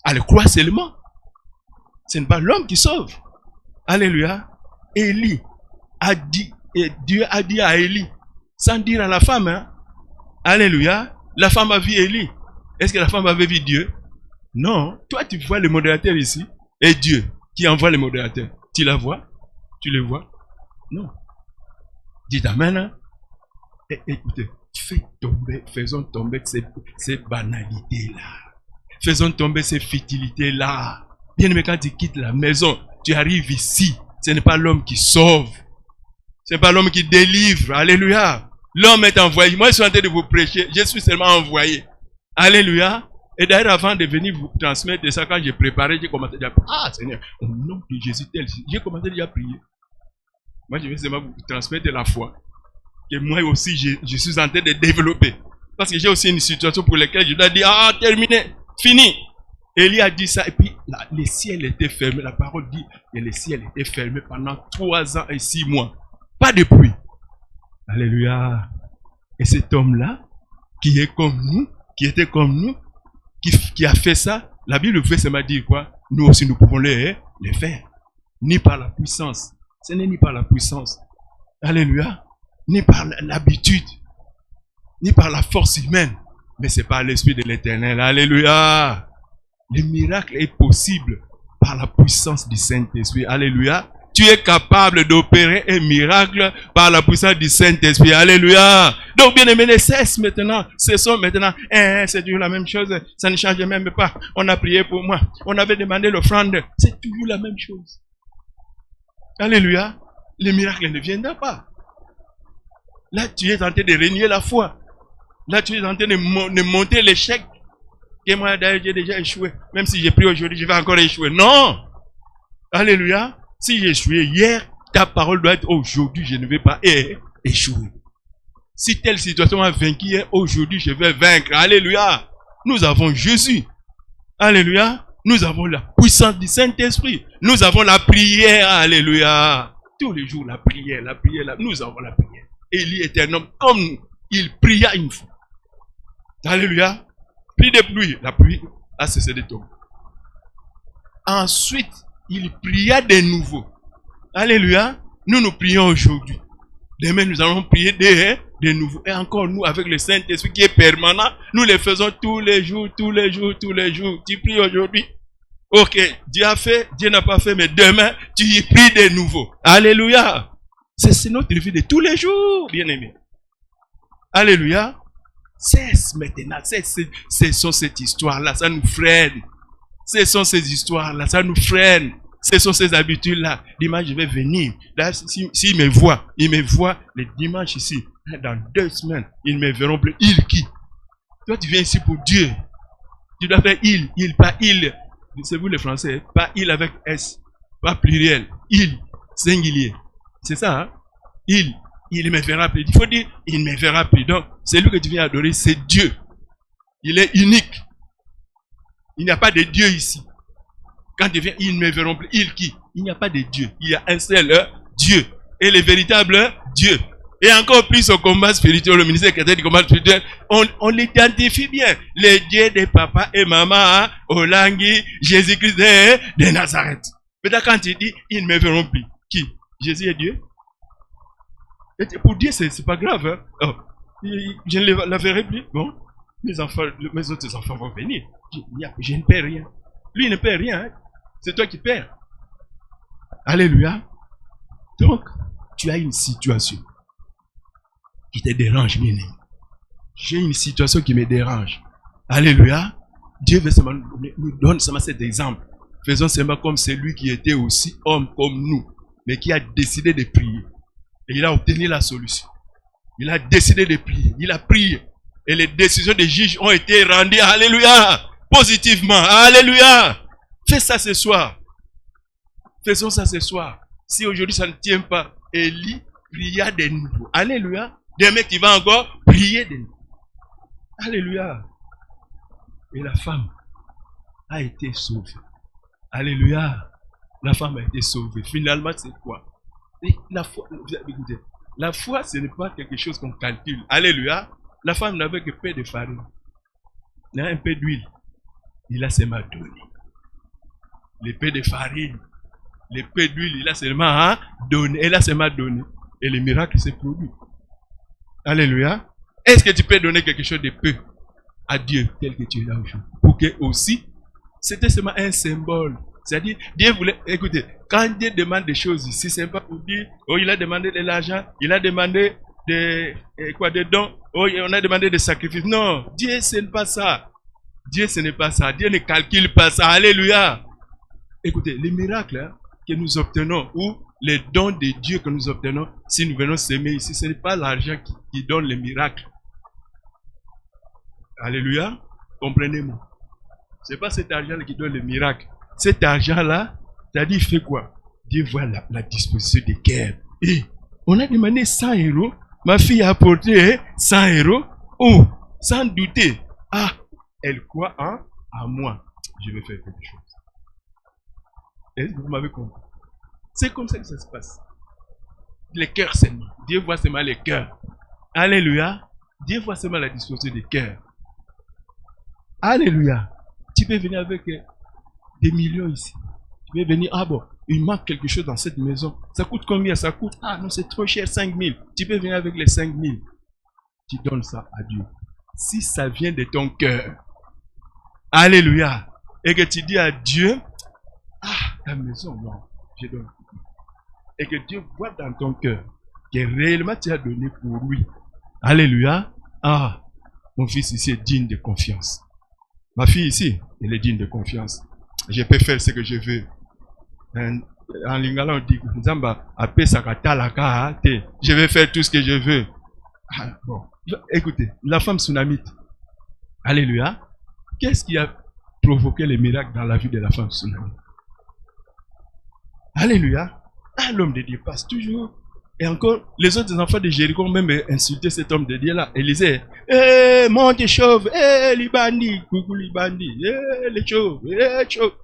Allez, crois seulement. Ce n'est pas l'homme qui sauve. Alléluia. Élie a dit, et Dieu a dit à Élie, sans dire à la femme, hein. Alléluia. La femme a vu Élie. Est-ce que la femme avait vu Dieu? Non. Toi, tu vois le modérateur ici. Et Dieu qui envoie le modérateur. Tu la vois? Tu le vois? Non. Dites amen. Hein? Écoutez, faisons tomber ces banalités-là. Faisons tomber ces futilités-là. Bien aimé, quand tu quittes la maison, tu arrives ici. Ce n'est pas l'homme qui sauve. Ce n'est pas l'homme qui délivre. Alléluia. L'homme est envoyé. Moi, je suis en train de vous prêcher. Je suis seulement envoyé. Alléluia. Et d'ailleurs, avant de venir vous transmettre ça, quand j'ai préparé, j'ai commencé à prier. Ah, Seigneur, au nom de Jésus, j'ai commencé déjà à prier. Moi, je vais seulement vous transmettre la foi. Que moi aussi, je suis en train de développer. Parce que j'ai aussi une situation pour laquelle je dois dire, ah, terminé, fini. Élie a dit ça, et puis le ciel était fermé. La parole dit que le ciel était fermé pendant 3 ans et 6 mois. Pas de pluie. Alléluia. Et cet homme-là, qui est comme nous, qui était comme nous, qui a fait ça, la Bible veut seulement dire quoi? Nous aussi, nous pouvons le faire. Ni par la puissance. Ce n'est ni par la puissance. Alléluia. Ni par l'habitude. Ni par la force humaine. Mais c'est par l'Esprit de l'Éternel. Alléluia. Le miracle est possible par la puissance du Saint-Esprit. Alléluia. Tu es capable d'opérer un miracle par la puissance du Saint-Esprit. Alléluia. Donc, bien aimé, cesse maintenant. Cessons maintenant. C'est toujours la même chose. Ça ne change même pas. On a prié pour moi. On avait demandé l'offrande. C'est toujours la même chose. Alléluia. Le miracle ne viendra pas. Là, tu es en train de régner la foi. Là, tu es en train de monter l'échec. Et moi, d'ailleurs, j'ai déjà échoué. Même si j'ai prié aujourd'hui, je vais encore échouer. Non. Alléluia. Si j'ai échoué hier, ta parole doit être aujourd'hui, je ne vais pas échouer. Si telle situation a vaincu hier, aujourd'hui, je vais vaincre. Alléluia. Nous avons Jésus. Alléluia. Nous avons la puissance du Saint-Esprit. Nous avons la prière. Alléluia. Tous les jours, la prière. Nous avons la prière. Élie était un homme comme nous. Il pria une fois. Alléluia. Pris de pluie. La pluie a cessé de tomber. Ensuite, il pria de nouveau. Alléluia. Nous prions aujourd'hui. Demain, nous allons prier de nouveau. Et encore, nous, avec le Saint-Esprit qui est permanent, nous le faisons tous les jours. Tu pries aujourd'hui. Ok, Dieu a fait, Dieu n'a pas fait, mais demain, tu y pries de nouveau. Alléluia. C'est notre vie de tous les jours, bien-aimés. Alléluia. Cesse maintenant. Cessons cette histoire-là, ça nous freine. Cessons ces histoires-là, ça nous freine. Cessons ces habitudes-là. Dimanche, je vais venir. Là, s'il me voit le dimanche ici. Dans 2 semaines, ils ne me verront plus. Il qui? Toi, tu viens ici pour Dieu. Tu dois faire il, pas il. C'est vous les Français, pas il avec S, pas pluriel. Il, singulier. C'est ça, hein? Il ne me verra plus. Il faut dire, il ne me verra plus. Donc, c'est lui que tu viens adorer, c'est Dieu. Il est unique. Il n'y a pas de Dieu ici. Quand tu viens, ils ne me verront plus. Il qui? Il n'y a pas de Dieu. Il y a un seul Dieu. Et le véritable Dieu. Et encore plus au combat spirituel, le ministère chrétien du combat spirituel, on l'identifie bien. Le Dieu de papa et maman, Olangui, Jésus-Christ de Nazareth. Peut-être quand tu dis, ils ne me verront plus. Qui? Jésus est Dieu? Et pour Dieu, c'est pas grave. Hein? Oh, je ne la verrai plus. Bon, mes autres enfants vont venir. Je ne perds rien. Lui, il ne perd rien. Hein? C'est toi qui perds. Alléluia. Donc, tu as une situation qui te dérange, bien aimé. J'ai une situation qui me dérange. Alléluia. Dieu veut seulement nous donne seulement cet exemple. Faisons seulement comme celui qui était aussi homme comme nous, mais qui a décidé de prier. Et il a obtenu la solution. Il a décidé de prier. Il a prié. Et les décisions des juges ont été rendues. Alléluia. Positivement. Alléluia. Fais ça ce soir. Faisons ça ce soir. Si aujourd'hui ça ne tient pas, Élie pria de nouveau. Alléluia. Demain tu vas encore prier de nouveau. Alléluia. Et la femme a été sauvée. Alléluia. La femme a été sauvée. Finalement, c'est quoi? Et la foi, écoutez, la foi, ce n'est pas quelque chose qu'on calcule. Alléluia. La femme n'avait que peu de farine. Il a un peu d'huile. Il a seulement donné. Les peu de farine, les peu d'huile, il a seulement donné. Elle a seulement donné. Et le miracle s'est produit. Alléluia. Est-ce que tu peux donner quelque chose de peu à Dieu tel que tu es là aujourd'hui? Pour que aussi, c'était seulement un symbole. C'est-à-dire, Dieu voulait, écoutez, quand Dieu demande des choses ici, c'est pas pour dire, oh, il a demandé de l'argent, il a demandé des dons, oh, on a demandé des sacrifices. Non, Dieu, ce n'est pas ça. Dieu, ce n'est pas ça. Dieu ne calcule pas ça. Alléluia. Écoutez, les miracles que nous obtenons, ou les dons de Dieu que nous obtenons, si nous venons s'aimer ici, ce n'est pas l'argent qui donne les miracles. Alléluia. Comprenez-moi. Ce n'est pas cet argent qui donne les miracles. Cet argent-là, c'est-à-dire, il fait quoi? Dieu voit la disposition des cœurs. Et on a demandé 100 €. Ma fille a apporté 100 €. Oh, sans douter. Ah, elle croit en moi. Je vais faire quelque chose. Est-ce que vous m'avez compris? C'est comme ça que ça se passe. Les cœurs seulement. Dieu voit seulement les cœurs. Alléluia. Dieu voit seulement la disposition des cœurs. Alléluia. Tu peux venir avec des millions ici. Tu peux venir, ah bon, il manque quelque chose dans cette maison. Ça coûte combien? Ça coûte, ah non, c'est trop cher, 5 000. Tu peux venir avec les 5 000. Tu donnes ça à Dieu. Si ça vient de ton cœur. Alléluia. Et que tu dis à Dieu, ah, ta maison, non, je donne. Et que Dieu voit dans ton cœur que réellement tu as donné pour lui. Alléluia. Ah, mon fils ici est digne de confiance. Ma fille ici, elle est digne de confiance. Je peux faire ce que je veux. En lingala, on dit, je vais faire tout ce que je veux. Ah, bon. Écoutez, la femme tsunamite. Alléluia. Qu'est-ce qui a provoqué les miracles dans la vie de la femme tsunamite? Alléluia. Ah, l'homme de Dieu passe toujours Et encore, les autres enfants de Jéricho ont même insulté cet homme de Dieu-là. Ils disaient, monte chauve, les bandits, coucou les bandits, les chauves,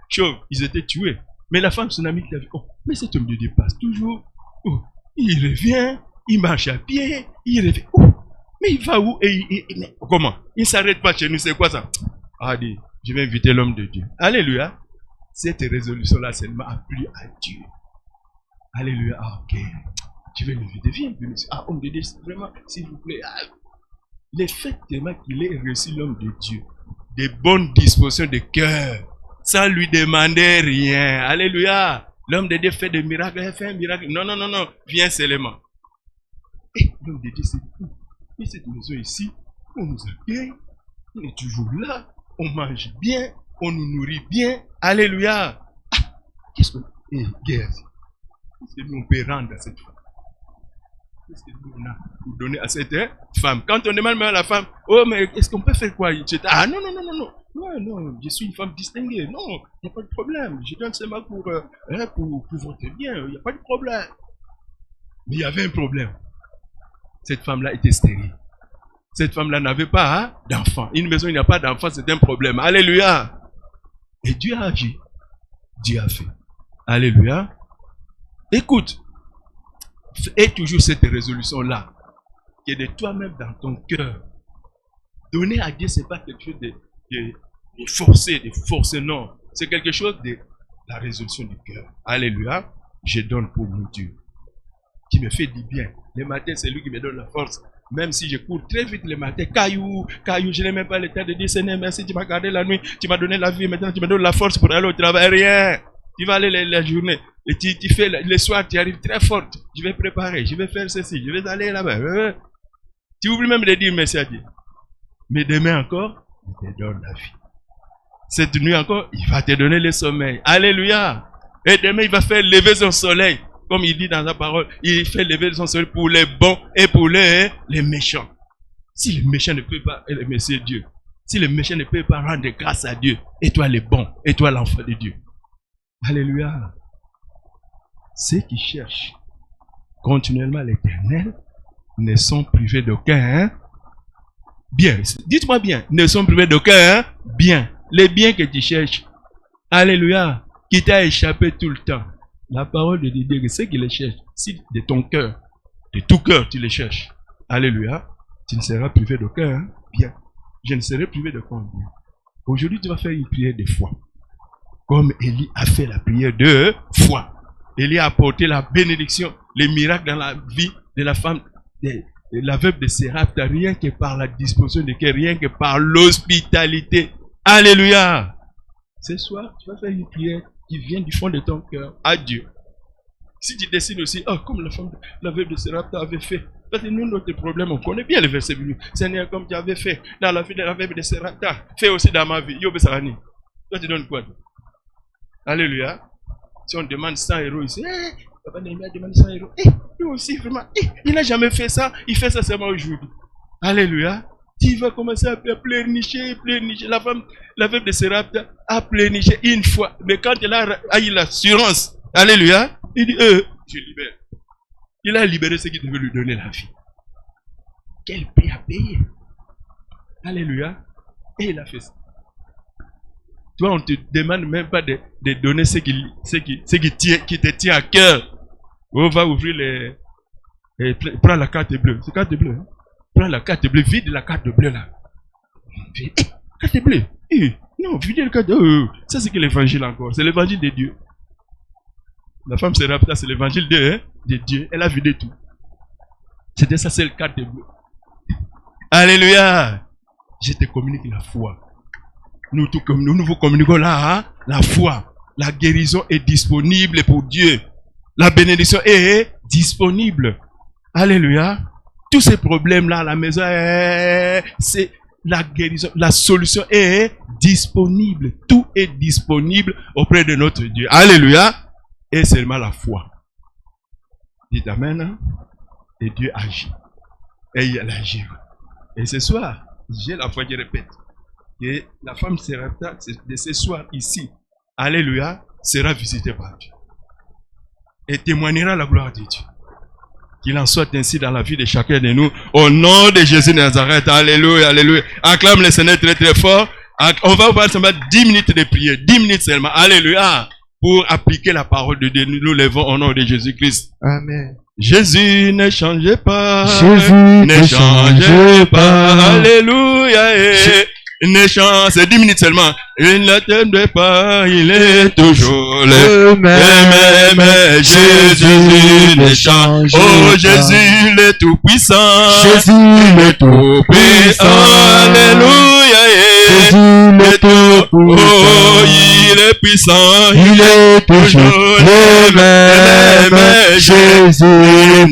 chauves. Ils étaient tués. Mais la femme, son amie, qui a dit, oh, mais cet homme de Dieu passe toujours. Oh, il revient, il marche à pied, il revient. Oh, mais il va où? Mais comment? Il ne s'arrête pas chez nous, c'est quoi ça? Ah, dit, je vais inviter l'homme de Dieu. Alléluia. Cette résolution-là seulement a plu à Dieu. Alléluia. Ah, ok. Je vais l'inviter. Viens, monsieur. Ah, homme de Dieu, vraiment, s'il vous plaît. Ah, le fait tellement qu'il ait reçu l'homme de Dieu, des bonnes dispositions de cœur, sans lui demander rien. Alléluia. L'homme de Dieu fait des miracles, il fait un miracle. Non, non, non, non. Viens seulement. Et l'homme de Dieu, c'est tout. Et cette maison ici, on nous accueille. On est toujours là. On mange bien. On nous nourrit bien. Alléluia. Ah, qu'est-ce qu'on... guerre. Qu'est-ce que nous pouvons rendre à cette femme? Qu'est-ce que nous avons donné à cette femme? Quand on demande même à la femme, oh, mais est-ce qu'on peut faire quoi? Ah, non, non, non, non, non. Non, non, je suis une femme distinguée. Non, il n'y a pas de problème. Je donne seulement pour votre bien. Il n'y a pas de problème. Mais il y avait un problème. Cette femme-là était stérile. Cette femme-là n'avait pas d'enfant. Une maison, il n'y a pas d'enfant, c'est un problème. Alléluia. Et Dieu a agi. Dieu a fait. Alléluia. Écoute. Et toujours cette résolution-là. Qui est de toi-même dans ton cœur. Donner à Dieu, ce n'est pas quelque chose de forcer, non. C'est quelque chose de la résolution du cœur. Alléluia. Je donne pour mon Dieu. Qui me fait du bien. Le matin, c'est lui qui me donne la force. Même si je cours très vite le matin, caillou, je n'ai même pas le temps de dire Seigneur, merci, tu m'as gardé la nuit, tu m'as donné la vie, maintenant tu me donnes la force pour aller au travail. Rien. Tu vas aller la journée. Et tu fais le soir, tu arrives très fort. Je vais préparer, je vais faire ceci, je vais aller là-bas. Tu oublies même de dire merci à Dieu. Mais demain encore, il te donne la vie. Cette nuit encore, il va te donner le sommeil. Alléluia. Et demain, il va faire lever son soleil. Comme il dit dans la parole, il fait lever son soleil pour les bons et pour les méchants. Si les méchants ne peuvent pas remercier Dieu, si les méchants ne peuvent pas rendre grâce à Dieu, et toi les bons, et toi l'enfant de Dieu. Alléluia. Ceux qui cherchent continuellement l'Éternel ne sont privés d'aucun bien. Dites-moi bien, ne sont privés d'aucun bien. Les biens que tu cherches, alléluia, qui t'a échappé tout le temps. La parole de Dieu, c'est qu'il les cherche. Si de ton cœur, de tout cœur, tu les cherches, alléluia, tu ne seras privé d'aucun bien. Je ne serai privé d'aucun bien. Aujourd'hui, tu vas faire une prière de foi. Comme Élie a fait la prière de foi. Élie a apporté la bénédiction, les miracles dans la vie de la femme, de la veuve de Sérapta, rien que par la disposition de cœur, rien que par l'hospitalité. Alléluia. Ce soir, tu vas faire une prière qui vient du fond de ton cœur à Dieu. Si tu décides aussi, oh, comme la veuve de Sérapta avait fait, parce que nous, notre problème, on connaît bien le verset biblique. Seigneur, comme tu avais fait dans la vie de la veuve de Sérapta, fais aussi dans ma vie. Yo, Besarani. Toi, tu donnes quoi? Alléluia. Si on demande 100 euros ici, Papa Néhémie a demandé 100 euros. Lui aussi, vraiment, il n'a jamais fait ça. Il fait ça seulement aujourd'hui. Alléluia. Tu vas commencer à pleurnicher. La veuve de Sérapta a pleurniché une fois. Mais quand elle a eu l'assurance, alléluia, il dit, je libère. Il a libéré ce qui devait lui donner la vie. Quel prix à payer. Alléluia. Et il a fait ça. Toi, on ne te demande même pas de donner ce qui te tient à cœur. On va ouvrir prends la carte bleue. C'est carte bleue. Hein? Prends la carte bleue. Vide la carte bleue là. Carte bleue. Non, vide la carte bleue. Ça, c'est que l'évangile encore. C'est l'évangile de Dieu. La femme Sérapta, c'est l'évangile de Dieu. Elle a vidé tout. C'était ça, c'est le carte bleue. Alléluia. Je te communique la foi. Nous vous communiquons là, hein? La foi. La guérison est disponible pour Dieu. La bénédiction est disponible. Alléluia. Tous ces problèmes-là à la maison, c'est la guérison. La solution est disponible. Tout est disponible auprès de notre Dieu. Alléluia. Et seulement la foi. Dites Amen. Hein? Et Dieu agit. Et il agit. Et ce soir, j'ai la foi qui répète. Et la femme Sérapta de ce soir ici, alléluia, sera visitée par Dieu. Et témoignera la gloire de Dieu. Qu'il en soit ainsi dans la vie de chacun de nous. Au nom de Jésus de Nazareth. Alléluia, alléluia. Acclame le Seigneur très très fort. On va voir seulement 10 minutes de prière. 10 minutes seulement. Alléluia. Pour appliquer la parole de Dieu. Nous lèvons au nom de Jésus-Christ. Amen. Jésus ne change pas. Jésus Ne change pas. Alléluia. Ne change. C'est 10 minutes seulement. Il ne t'aime pas. Il est toujours le même. Jésus ne change. Oh, Jésus le Tout-Puissant. Jésus le Tout-Puissant. Alléluia. Jésus le Tout-Puissant. Oh, il est puissant. Il est toujours le même. Jésus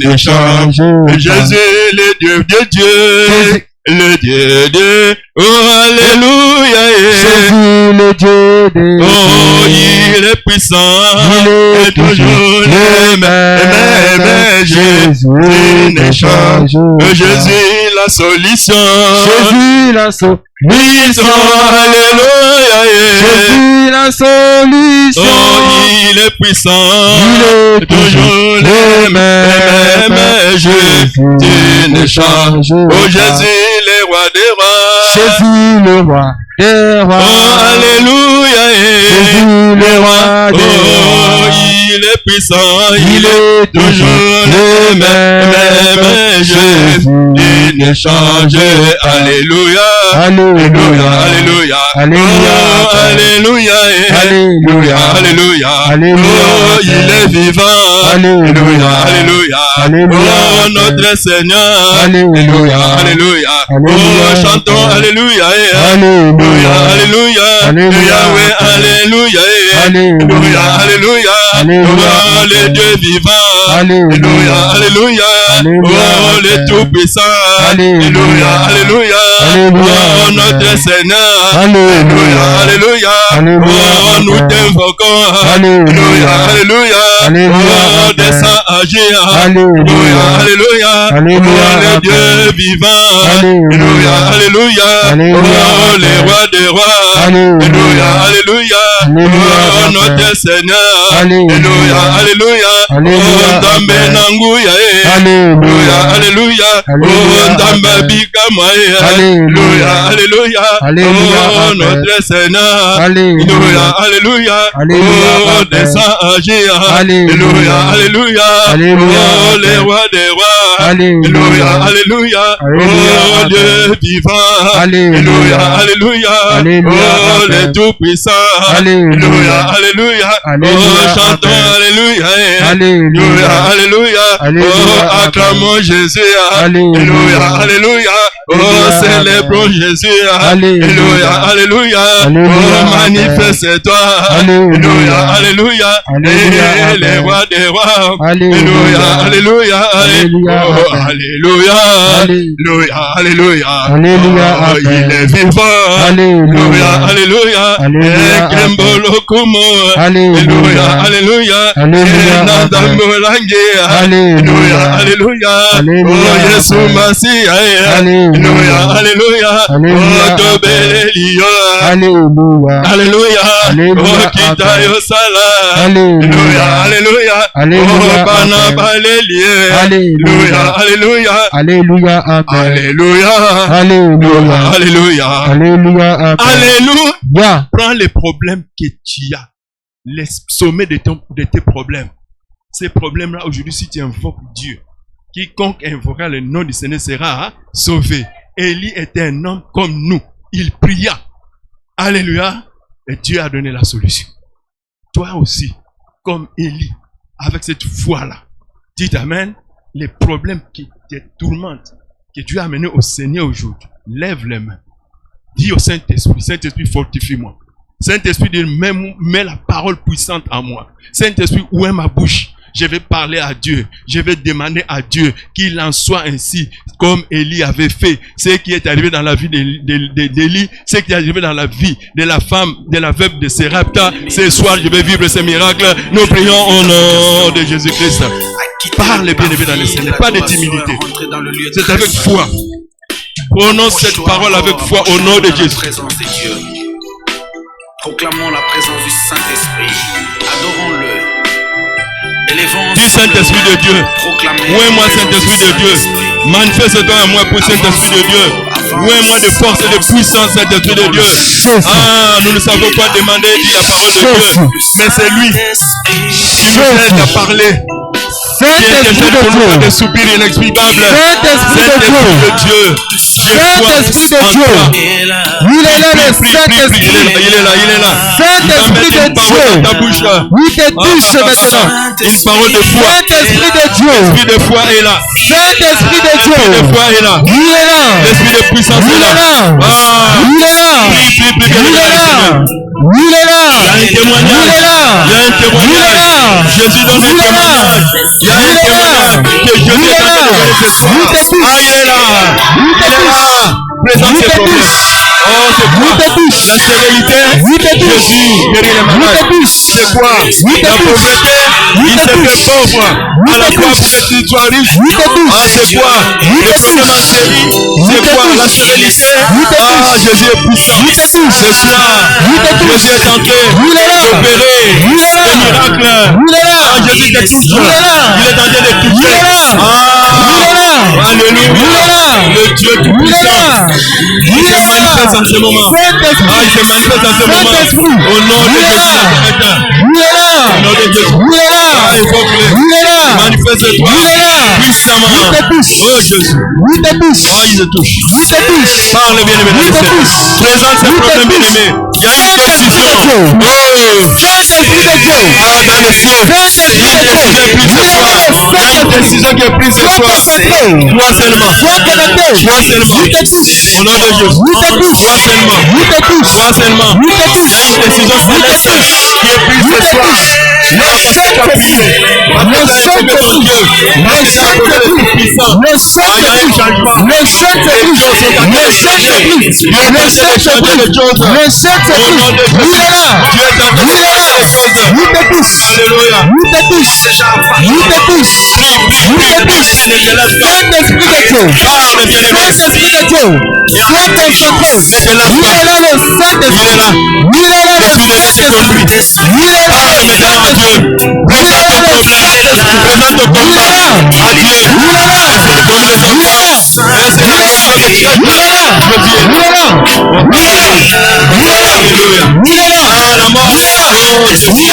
ne change pas. Jésus le Dieu de Dieu. Le Dieu de oh, alléluia. Jésus le Dieu de Dieu. Oh, il est puissant. Il est toujours le même. Jésus ne change pas. Jésus la solution. Jésus la solution. Alléluia. Jésus la solution. Oh, il est puissant. Il est toujours le même. Jésus ne change pas. Oh, Jésus le roi des rois. Jésus le roi des rois. Oh, alléluia. Jésus le roi des rois. Oh, il est puissant. Il est toujours le même. Jésus ne change. Alléluia. Alléluia. Alléluia. Alléluia. Oh, alléluia. Alléluia. Alléluia. Alléluia. Oh, il est vivant. Alléluia. Alléluia. Alléluia. Oh, notre Seigneur. Alléluia. Alléluia. Alléluia. Oh, chantons Alléluia. Alléluia. Alléluia. Alléluia. Yahweh, Alléluia. Alléluia. Alléluia. Alléluia. Oh, le Dieu vivant. Alléluia. Alléluia. Alléluia. Oh, le Tout-Puissant. Alléluia. Alléluia. Alléluia. Oh, notre Seigneur. Alléluia. Alléluia. Alléluia. Oh, nous t'invoquons. Alléluia. Alléluia. Alléluia. Oh, descends agir. Alléluia. Alléluia. Alléluia. Oh, le Dieu vivant. Alléluia. Alléluia. Alléluia. Oh, les rois des rois. Alléluia. Alléluia. Alléluia. Oh, notre Seigneur. Alléluia. Alléluia. Alléluia. Oh, Ndambe Nanguya. Alléluia. Alléluia. Alléluia. Oh, Ndamba Bikamaye. Alléluia. Alléluia. Alléluia. Oh, notre Seigneur. Alléluia. Alléluia. Alléluia. Oh, descends agir. Alléluia. Alléluia. Alléluia. Oh, les rois des rois. Alléluia. Alléluia. Alléluia. Oh, Dieu vivant. Alléluia. Alléluia. Alléluia. Oh, le Tout-Puissant. Alléluia. Alléluia. Alléluia. Oh, chantons Alléluia. Alléluia. Alléluia. Alléluia. Oh, acclamons Jésus. Alléluia. Alléluia. Oh, Alléluia. célébrons Jésus. Alléluia. Alléluia. Alléluia. Oh, manifeste-toi. Alléluia. Alléluia. Alléluia. Et les rois des rois. Alléluia. Alléluia. Alléluia. Oh, alléluia. Alléluia. Alléluia. Alléluia. Oh, il est vivant. Alléluia. Alléluia. Alléluia. Kembolo kumo. Alléluia. Alléluia. Alléluia. Nandambolange. Alléluia. Alléluia. Alléluia. Oh, Yesu Masiya. Alléluia. Alléluia. Alléluia. Oh, Tobelelio. Alléluia. Alléluia. Alléluia. Oh, Kitayo Sala. Alléluia. Alléluia. Alléluia. Oh, Banabalélie. Alléluia. Alléluia. Alléluia. Amen. Alléluia. Alléluia. Alléluia. Alléluia. Amen. Alléluia. Prends les problèmes que tu as. Les sommets de tes problèmes. Ces problèmes-là, aujourd'hui, si tu invoques Dieu, quiconque invoquera le nom du Seigneur sera sauvé. Élie était un homme comme nous. Il pria. Alléluia. Et Dieu a donné la solution. Toi aussi, comme Élie, avec cette foi-là, dites Amen. Les problèmes qui te tourmentent, que Dieu a amené au Seigneur aujourd'hui, lève les mains. Dis au Saint-Esprit, Saint-Esprit, fortifie-moi. Saint-Esprit, mets la parole puissante en moi. Saint-Esprit, où est ma bouche? Je vais parler à Dieu. Je vais demander à Dieu qu'il en soit ainsi, comme Élie avait fait. Ce qui est arrivé dans la vie d'Élie, ce qui est arrivé dans la vie de la femme, de la veuve de Sérapta. Ce soir, je vais vivre ces miracles. Nous prions au nom de Jésus-Christ. Parle bien aimé dans le Seigneur, pas de timidité. C'est avec foi. Prononce cette parole avec foi au nom de Jésus. Proclamons la présence du Saint-Esprit. Adorons-le. Du Saint-Esprit de Dieu. Où est moi, Saint-Esprit de Dieu? Manifeste-toi à moi pour Saint-Esprit de Dieu. Où est moi de force et de puissance, Saint-Esprit de Dieu? Ah, nous ne savons pas demander, dit la parole de Dieu. Mais c'est lui qui nous aide à parler. Saint-Esprit de Dieu. Des soupirs inexplicables. Saint-Esprit de Dieu. Saint-Esprit de Dieu. Il est là, le Saint-Esprit. Il est là. Saint-Esprit de Dieu. Ta bouche. Oui, te touche maintenant. Une parole de foi. Saint-Esprit de Dieu. L'esprit de foi est là. Saint-Esprit de Dieu. L'esprit de foi est là. Il est là. L'esprit de puissance Il est est là. là. Il est là. Prie, Il est là. Il est là. Il y a un témoignage. Il est là. Il y a un témoignage. Jésus donne un témoignage. Il y a un témoignage que Jésus est en train de donner ce soir. Ah, il est là. Il est là. Présente ses problèmes. Oh, c'est quoi? La stérilité. Jésus guérit les malades. C'est quoi? La pauvreté. Il s'est fait pauvre. À la fois pour que tu sois riche. Ah, c'est quoi? Le problème en série. C'est quoi? La stérilité. Ah, Jésus est puissant. Ce soir, Jésus est tenté d'opérer des miracles. Ah, Jésus te touche. Il est en train de toucher. Ah, alléluia. Le Dieu tout-puissant. Il se manifeste en ce moment. Ah, il se manifeste en ce moment. Au nom de Jésus Nazareth. Au nom de Jésus. Ah, il faut que manifeste-toi puissamment. Oh Jésus. Oh, il te touche. Parle bien aimé. Présente ces problèmes bien aimés. Il y a une décision. Oh. Saint-Esprit de Dieu. Ah, dans le ciel. Il y a une décision prise ce soir. Il y a une décision qui est prise ce soir. Toi seulement. Toi seulement. Au nom de Jésus. Toi seulement. Toi seulement. Il y a une décision céleste qui est prise ce soir. Non, parce que tu as prié. Parce que tu as aimé ton Dieu. Parce que tu as posé le tout-puissant. Ah, il y a un changement. Les choses sont en train de changer. Dieu est en train de changer les choses. Au nom de Jésus. Dieu est en train de changer les choses. Alléluia. Ne te laisse pas. Saint-Esprit de Dieu. Parle bien aimé. Saint-Esprit de Dieu. Sois concentré. Il est là le Saint-Esprit. Il est là le Saint-Esprit. Il est là le Saint-Esprit. Présente ton problème. Présente ton combat à Dieu. Donne le combat. Laisse la personne de Dieu. Alléluia. Ah, la mort. Oh, Jésus.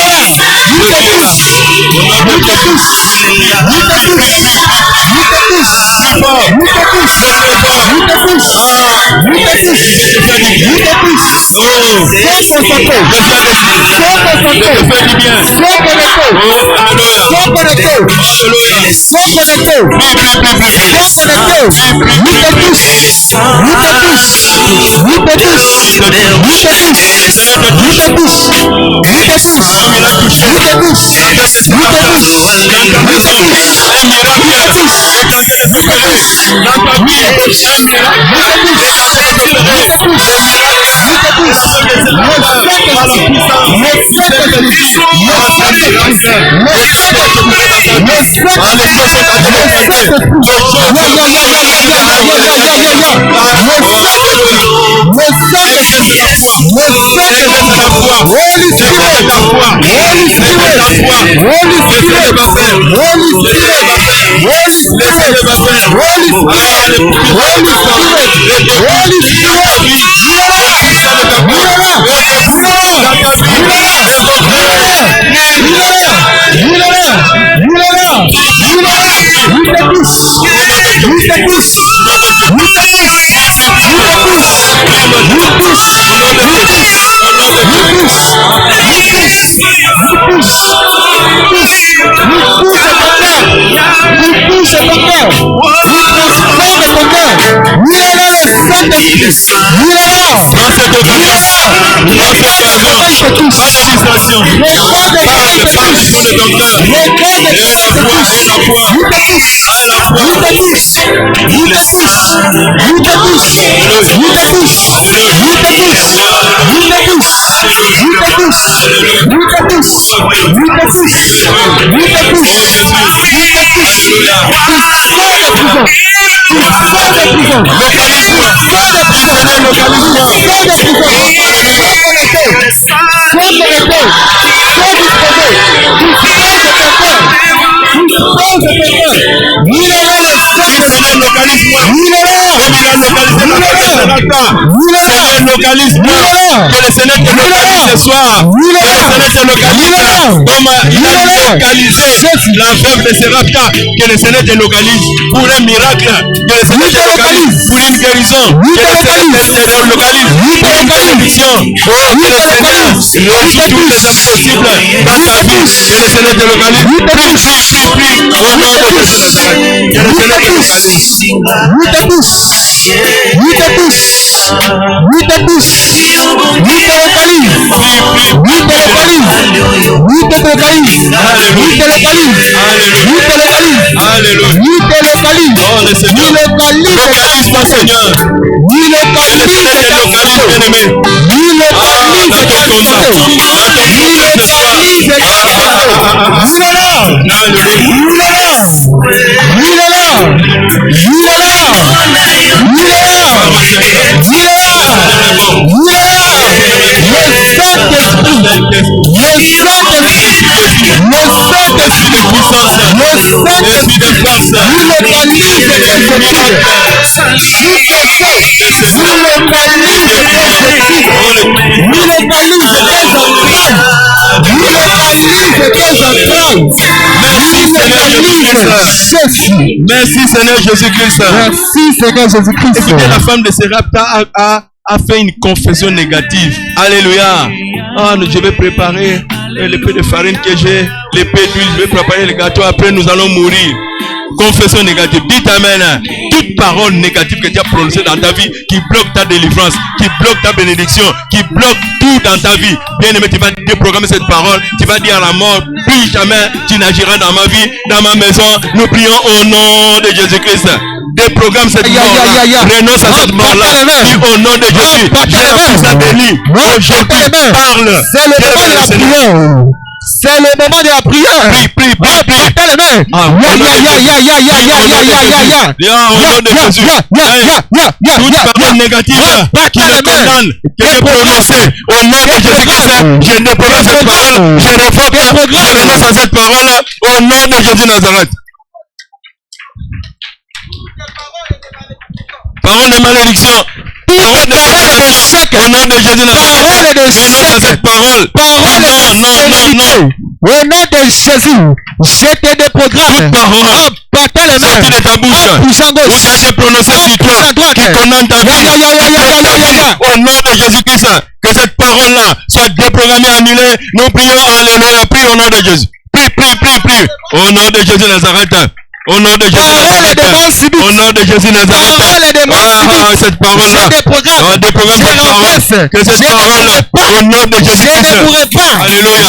Jésus est là. Au nom de Jésus. Plus fort. Sois connecté, sois disposé, dispose de ton cœur. localise. Que le Seigneur te localise ce soir. Que le Seigneur te localise. Comme il a localisé la veuve de Serapta. Que le Seigneur te localise pour un miracle. Que le Seigneur te localise pour une guérison. Que le Seigneur te localise pour une bénédiction. Oh, que le Seigneur réussit tous les impossibles dans ta vie. Que le Seigneur te localise. Prie. Au nom de Jésus. Que le Seigneur te localise. Localise ton Seigneur. Merci Seigneur Jésus-Christ. Merci Seigneur Jésus-Christ. Écoutez, la femme de Serapta a fait une confession négative. Alléluia. Je vais préparer le peu de farine que j'ai, les peu d'huile, je vais préparer le gâteau, après nous allons mourir. Confession négative. Dites Amen. Toute parole négative que tu as prononcée dans ta vie, qui bloque ta délivrance, qui bloque ta bénédiction, qui bloque tout dans ta vie. Bien aimé, tu vas déprogrammer cette parole. Tu vas dire à la mort, plus jamais tu n'agiras dans ma vie, dans ma maison. Nous prions au nom de Jésus-Christ. Déprogramme cette mort-là. Renonce à cette mort-là. Dis au nom de Jésus. J'ai appris ça béni. Aujourd'hui, parle. C'est le moment de la prière. C'est le moment de la prière. Prie. Partez les mains. Au nom de Jésus. Toute parole négative qui me condamne, que j'ai prononcée, au nom de Jésus-Christ, je ne déprogramme cette parole. Je renonce à cette parole au nom de Jésus Nazareth. Parole de malédiction. Parole de choc. Au nom de Jésus Nazareth. Parole de Renonce à cette parole. Non. Au nom de Jésus, je te déprogramme. Parole. Partez les mains. Sorti de ta bouche. Ou qui a été prononcé sur toi, qui condamne ta vie. Au nom de Jésus-Christ, que cette parole-là soit déprogrammée, annulée. Nous prions, alléluia. Prie au nom de Jésus. Prie. Au nom de Jésus Nazareth. Au nom de Jésus Nazareth. Au nom de Jésus Nazareth. Cette parole-là. Déprogramme cette parole. Que cette parole, au nom de Jésus Christ. Je ne mourrai pas. Alléluia.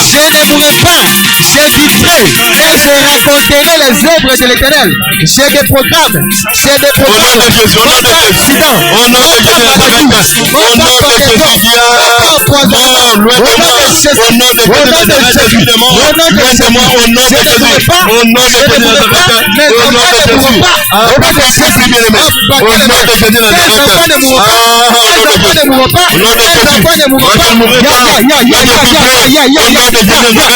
J'éviterai et je raconterai les œuvres de l'Éternel. J'ai des programmes. Au nom de Jésus. Au nom de Jésus. Au nom de Jésus Nazareth. Au nom de Jésus. Mort, loin de moi. Au nom de Jésus Nazareth. Esprit de mort. Loin de moi. Au nom de Jésus. Au nom de Jésus Nazareth. Au nom de Jésus. Prie bien aimé. Au nom de Jésus Nazareth. Au nom de Jésus. Au nom de Jésus. On ne mourrait pas. Au nom de Jésus Nazareth.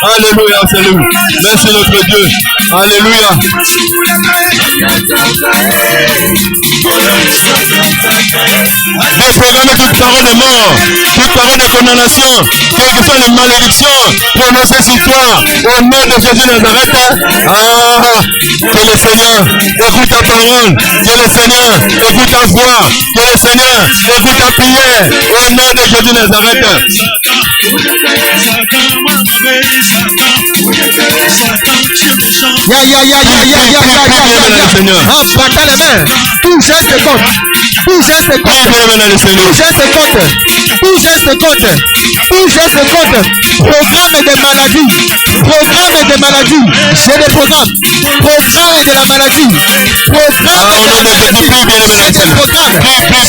Alléluia, salut. Merci notre Dieu. Alléluia. Déprogrammez toute parole de mort, toute parole de condamnation, quelles que soient les malédictions prononcées sur toi, au nom de Jésus Nazareth. Que le Seigneur écoute ta parole, que le Seigneur écoute ta voix, que le Seigneur écoute ta prière, au nom de Jésus Nazareth. Partez les mains. Touche un seconde. Touche un seconde. Touche un seconde. Touche un seconde. Touche un seconde. Programme de maladie. Programme de maladie. J'ai des programmes. Programme de la maladie. Programme de la maladie. J'ai des programmes.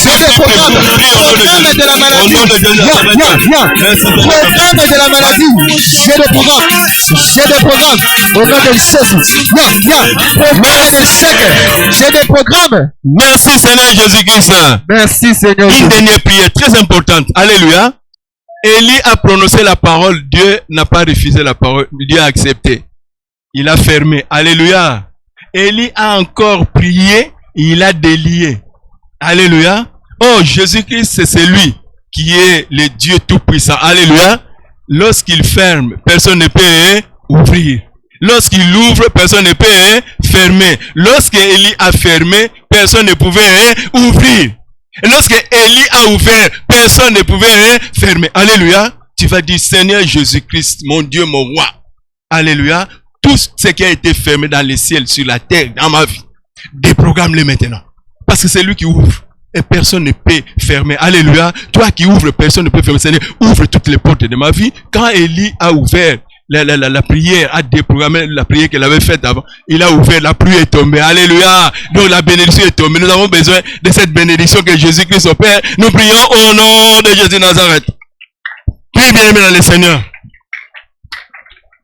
J'ai des programmes. Programme de la maladie. Programme de la maladie. J'ai des programmes. J'ai des programmes. Au nom de Jésus. Programme d'échec. J'ai des programmes. Merci Seigneur Jésus-Christ. Merci Seigneur. Une dernière prière très importante. Alléluia. Élie a prononcé la parole. Dieu n'a pas refusé la parole. Dieu a accepté. Il a fermé. Alléluia. Élie a encore prié. Il a délié. Alléluia. Oh, Jésus-Christ, c'est celui qui est le Dieu Tout-Puissant. Alléluia. Lorsqu'il ferme, personne ne peut ouvrir. Lorsqu'il ouvre, personne ne peut fermer. Lorsqu'Élie a fermé, personne ne pouvait ouvrir. Et lorsque Élie a ouvert, personne ne pouvait fermer. Alléluia. Tu vas dire, Seigneur Jésus-Christ, mon Dieu, mon roi. Alléluia. Tout ce qui a été fermé dans les ciels, sur la terre, dans ma vie, déprogramme-le maintenant. Parce que c'est lui qui ouvre. Et personne ne peut fermer. Alléluia. Toi qui ouvres, personne ne peut fermer. Seigneur, ouvre toutes les portes de ma vie. Quand Élie a ouvert la prière, a déprogrammé la prière qu'elle avait faite avant, il a ouvert, la pluie est tombée. Alléluia. Donc la bénédiction est tombée. Nous avons besoin de cette bénédiction que Jésus-Christ opère. Nous prions au nom de Jésus Nazareth. Prie bien aimé dans le Seigneur.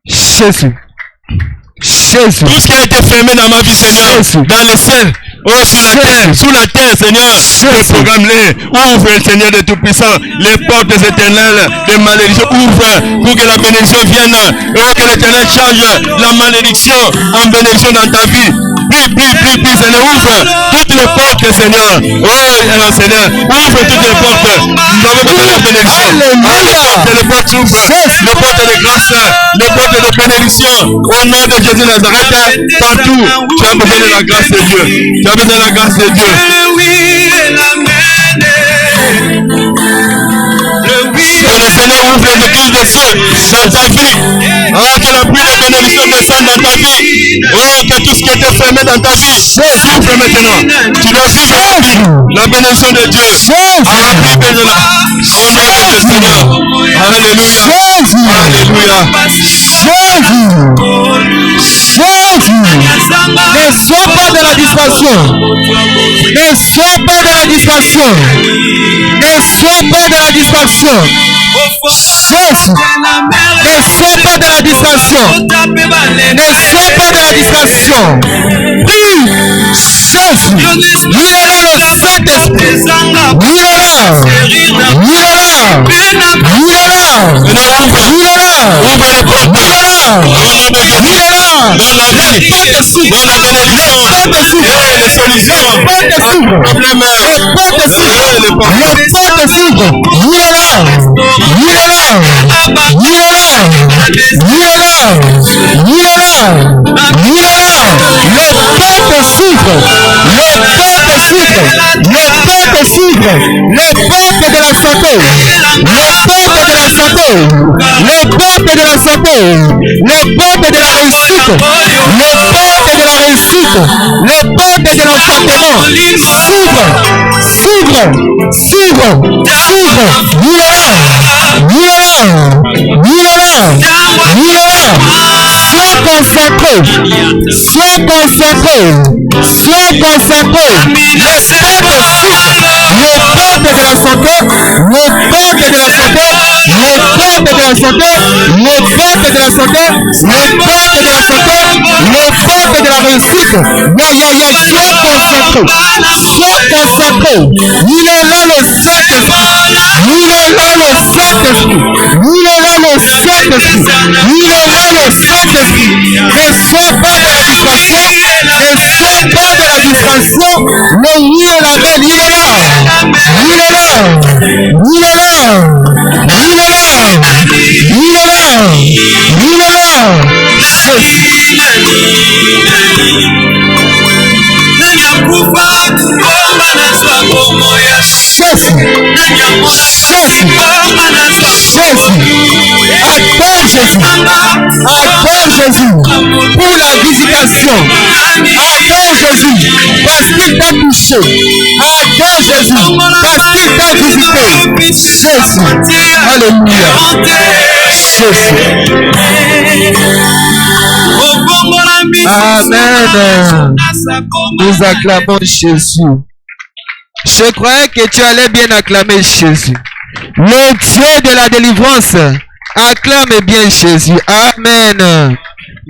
Jésus. Jésus. Tout ce qui a été fermé dans ma vie, Seigneur, Jésus. dans les ciels, oh, sur la terre, sous la terre, Seigneur, déprogramme-les. Ouvre, Seigneur de Tout-Puissant, les portes éternelles de malédiction. Ouvre pour que la bénédiction vienne. Oh, que l'Éternel change la malédiction en bénédiction dans ta vie. Prie, Seigneur, ouvre toutes les portes, Seigneur. Oh, Seigneur, ouvre toutes les portes. Nous avons besoin de bénédiction. Alléluia. Les portes s'ouvrent. Les portes de grâce, les portes de bénédiction. Au nom de Jésus Nazareth, partout, tu as besoin de la grâce de Dieu. Tu as besoin de la grâce de Dieu. Que le Seigneur ouvre les églises des cieux dans ta vie. Oh, que la pluie de bénédiction descende dans ta vie. Oh, que tout ce qui était fermé dans ta vie s'ouvre maintenant. Tu dois vivre la vie, la bénédiction de Dieu. Ah, vive de la. Au nom de Dieu, Seigneur. Alléluia. Alléluia. Ne sois pas de la distraction. Ne sois pas de la distraction. Ne sois pas de la distraction. Jésus. Ne sois pas de la distraction. Ne sois pas de la distraction. Jésus. Il est là le Saint-Esprit. Il est là. Il est là. Il est là. Il est là. Ouvre les portes. Il est là. Il est là. Dans la vie, Les portes s'ouvrent. dans la bénédiction, Les portes s'ouvrent. les solutions, Les portes s'ouvrent. problèmes, Les portes s'ouvrent. Les portes s'ouvrent. Il est là. Il est là. Il est là. Il est là. Il est là. Il est là. Les portes s'ouvrent. Les portes s'ouvrent. Les portes s'ouvrent. Les portes de la santé. Les portes de la santé. Les portes de la santé. Les portes de la réussite. Les portes de la réussite. Les portes de l'enfantement. S'ouvrent. S'ouvrent. S'ouvrent. S'ouvrent. Il est là. Il est là. Il est là. Il est là. Sois concentré. Sois concentré. Sois concentré. Les portes s'ouvrent. Les portes de la santé. Les portes de la santé. Les portes de la santé. Les portes de la santé. Les portes de la santé. Les portes de la réussite. Sois concentré. Sois concentré. Il est là le Saint-Esprit. Il est là le Saint-Esprit. Il est là le Saint-Esprit. Il est là le Saint-Esprit. Ne sois pas de la distraction. Ne sois pas de la distraction. Mais il est là. Il est là. Il est là. Il est là. Il est là. Il est là. Il est là. Attends Jésus. Attends Jésus pour la visitation. Attends Jésus parce qu'il t'a touché. Attends Jésus parce qu'il t'a visité. Jésus. Alléluia. Jésus. Amen. Nous acclamons Jésus. Je croyais que tu allais bien acclamer Jésus. Le Dieu de la délivrance. Acclame bien Jésus. Amen.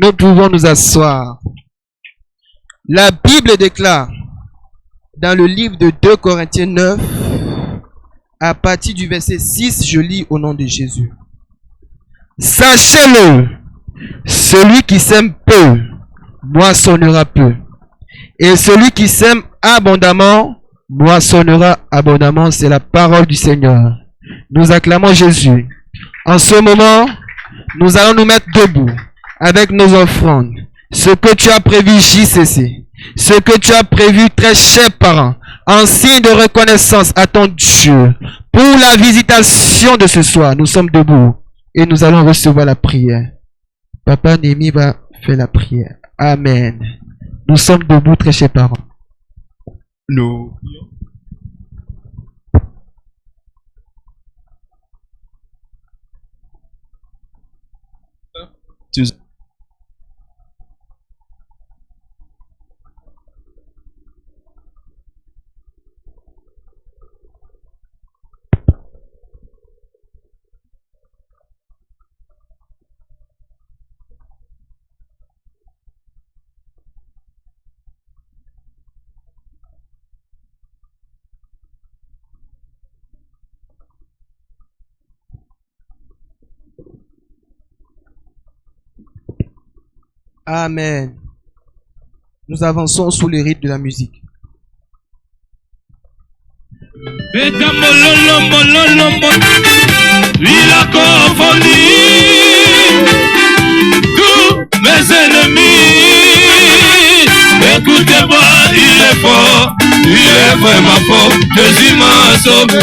Nous pouvons nous asseoir. La Bible déclare dans le livre de 2 Corinthiens 9, à partir du verset 6, je lis au nom de Jésus. Sachez-le, celui qui sème peu, moissonnera peu. Et celui qui sème abondamment, moissonnera abondamment. C'est la parole du Seigneur. Nous acclamons Jésus. En ce moment, nous allons nous mettre debout avec nos offrandes. Ce que tu as prévu, JCC. Ce que tu as prévu, très chers parents, en signe de reconnaissance à ton Dieu. Pour la visitation de ce soir, nous sommes debout et nous allons recevoir la prière. Papa Némi va faire la prière. Amen. Nous sommes debout, très chers parents. Nous. Amen. Nous avançons sous les rythmes de la musique. Il a confondu tous mes ennemis. Écoutez-moi, il est fort, il est vraiment fort. Jésus m'a sauvé.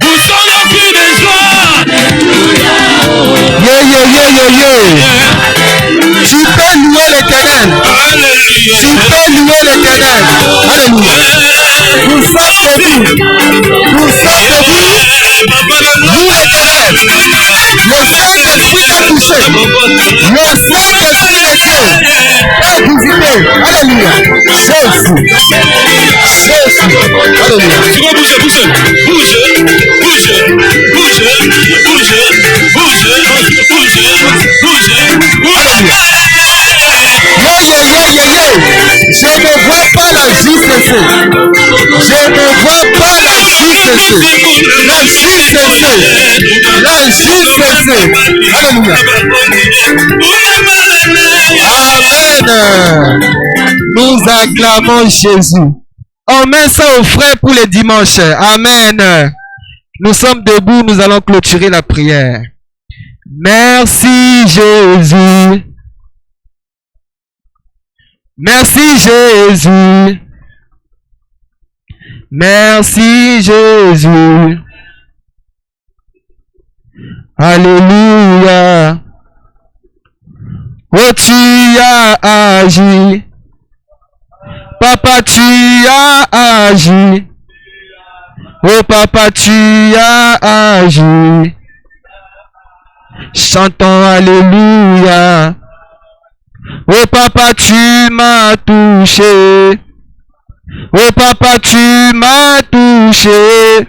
Vous sont le cri de joie. Tu peux louer l'Éternel. Alléluia. Tu peux louer l'Éternel. Alléluia. Nous sommes debout. Nous sommes debout. Loue l'Éternel. Le Saint-Esprit t'a touché. Le Saint-Esprit de Dieu t'a visité. Alléluia. Jésus. Jésus. Alléluia. Tu vas bouger, bouger, bouger, bouger, bouger, bouger, bouger, bouger, bouger, bouger. Je ne vois pas la JCC. Je ne vois pas la JCC. La JCC. La JCC. Alléluia. Amen. Nous acclamons Jésus. On met ça au frais pour les dimanches. Amen. Nous sommes debout, nous allons clôturer la prière. Merci Jésus. Merci Jésus. Merci Jésus. Alléluia. Oh, tu as agi. Papa, tu as agi. Oh, papa, tu as agi. Chantons Alléluia. Oh papa, tu m'as touché. Oh papa, tu m'as touché.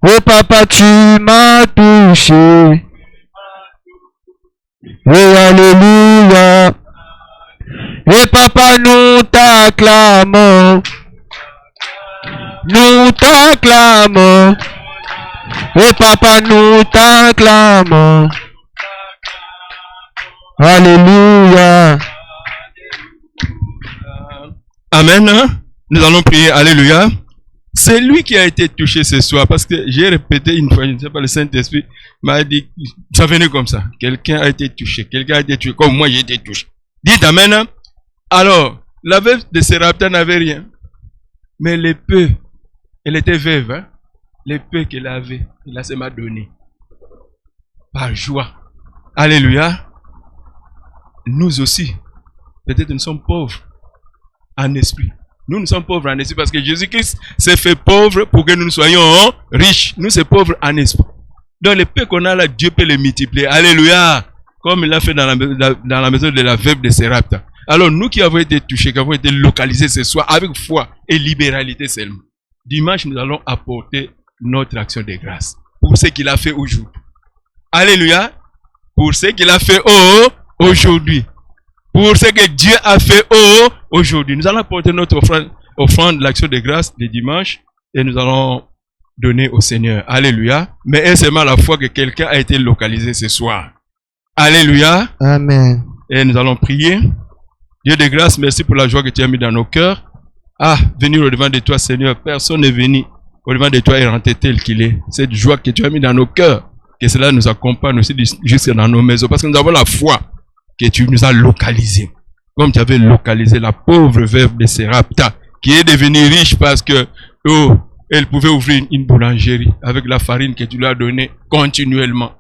Oh papa, tu m'as touché. Oh Alléluia. Et papa, nous t'acclamons. Nous t'acclamons. Oh papa, nous t'acclamons. Alléluia. Amen. Nous allons prier. Alléluia. C'est lui qui a été touché ce soir. Parce que j'ai répété une fois, je ne sais pas, le Saint-Esprit m'a dit, ça venait comme ça. Quelqu'un a été touché. Quelqu'un a été touché. Comme moi, j'ai été touché. Dites Amen. Alors, la veuve de Sérapta n'avait rien. Mais les peu, elle était veuve. Hein? Les peu qu'elle avait, il a se m'a donné. Par joie. Alléluia. Nous aussi, peut-être nous sommes pauvres en esprit. Nous sommes pauvres en esprit parce que Jésus-Christ s'est fait pauvre pour que nous soyons riches. Nous sommes pauvres en esprit. Donc les peu qu'on a là, Dieu peut les multiplier. Alléluia. Comme il l'a fait dans la maison de la veuve de Sérapta. Alors nous qui avons été touchés, qui avons été localisés ce soir avec foi et libéralité seulement. Dimanche, nous allons apporter notre action de grâce pour ce qu'il a fait aujourd'hui. Alléluia. Pour ce qu'il a fait aujourd'hui. Pour ce que Dieu a fait aujourd'hui. Nous allons apporter notre offrande de l'action de grâce le dimanche et nous allons donner au Seigneur. Alléluia. Mais est seulement la fois que quelqu'un a été localisé ce soir. Alléluia. Amen. Et nous allons prier. Dieu de grâce, merci pour la joie que tu as mis dans nos cœurs. venir au devant de toi, Seigneur. Personne n'est venu au devant de toi et rentré tel qu'il est. Cette joie que tu as mis dans nos cœurs, que cela nous accompagne aussi jusque dans nos maisons. Parce que nous avons la foi que tu nous as localisés. Comme tu avais localisé la pauvre veuve de Sérapta, qui est devenue riche parce que, elle pouvait ouvrir une boulangerie avec la farine que tu lui as donnée continuellement.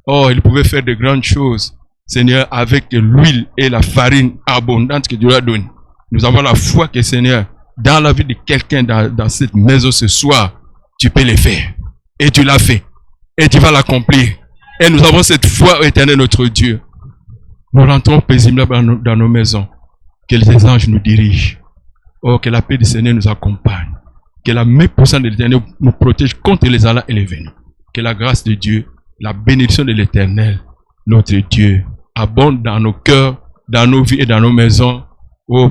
Elle pouvait faire de grandes choses, Seigneur, avec l'huile et la farine abondante que tu lui as donnée. Nous avons la foi que, Seigneur, dans la vie de quelqu'un dans cette maison ce soir, tu peux le faire. Et tu l'as fait. Et tu vas l'accomplir. Et nous avons cette foi, éternelle, notre Dieu. Nous rentrons paisiblement dans nos maisons. Que les anges nous dirigent. Que la paix du Seigneur nous accompagne. Que la main puissante de l'Éternel nous protège contre les allants et les venants. Que la grâce de Dieu, la bénédiction de l'Éternel, notre Dieu, abonde dans nos cœurs, dans nos vies et dans nos maisons.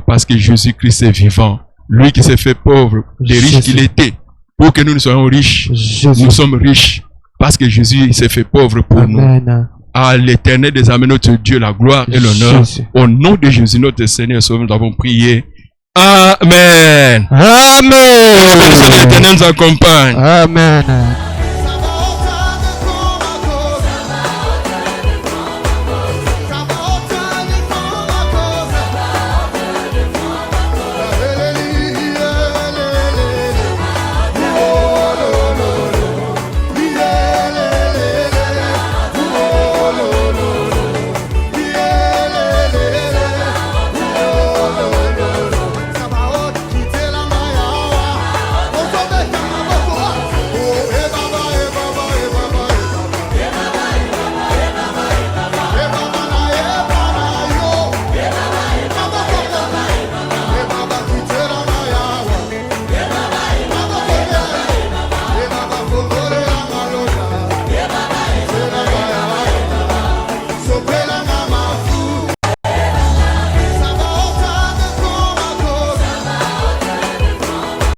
Parce que Jésus-Christ est vivant. Lui qui s'est fait pauvre, les riches qu'il était, pour que nous soyons riches. Jésus. Nous sommes riches parce que Jésus s'est fait pauvre pour nous. À l'Éternel des armées, notre Dieu, la gloire et l'honneur. Au nom de Jésus, notre Seigneur et Sauveur, nous avons prié. Amen. Amen. L'Éternel nous accompagne. Amen.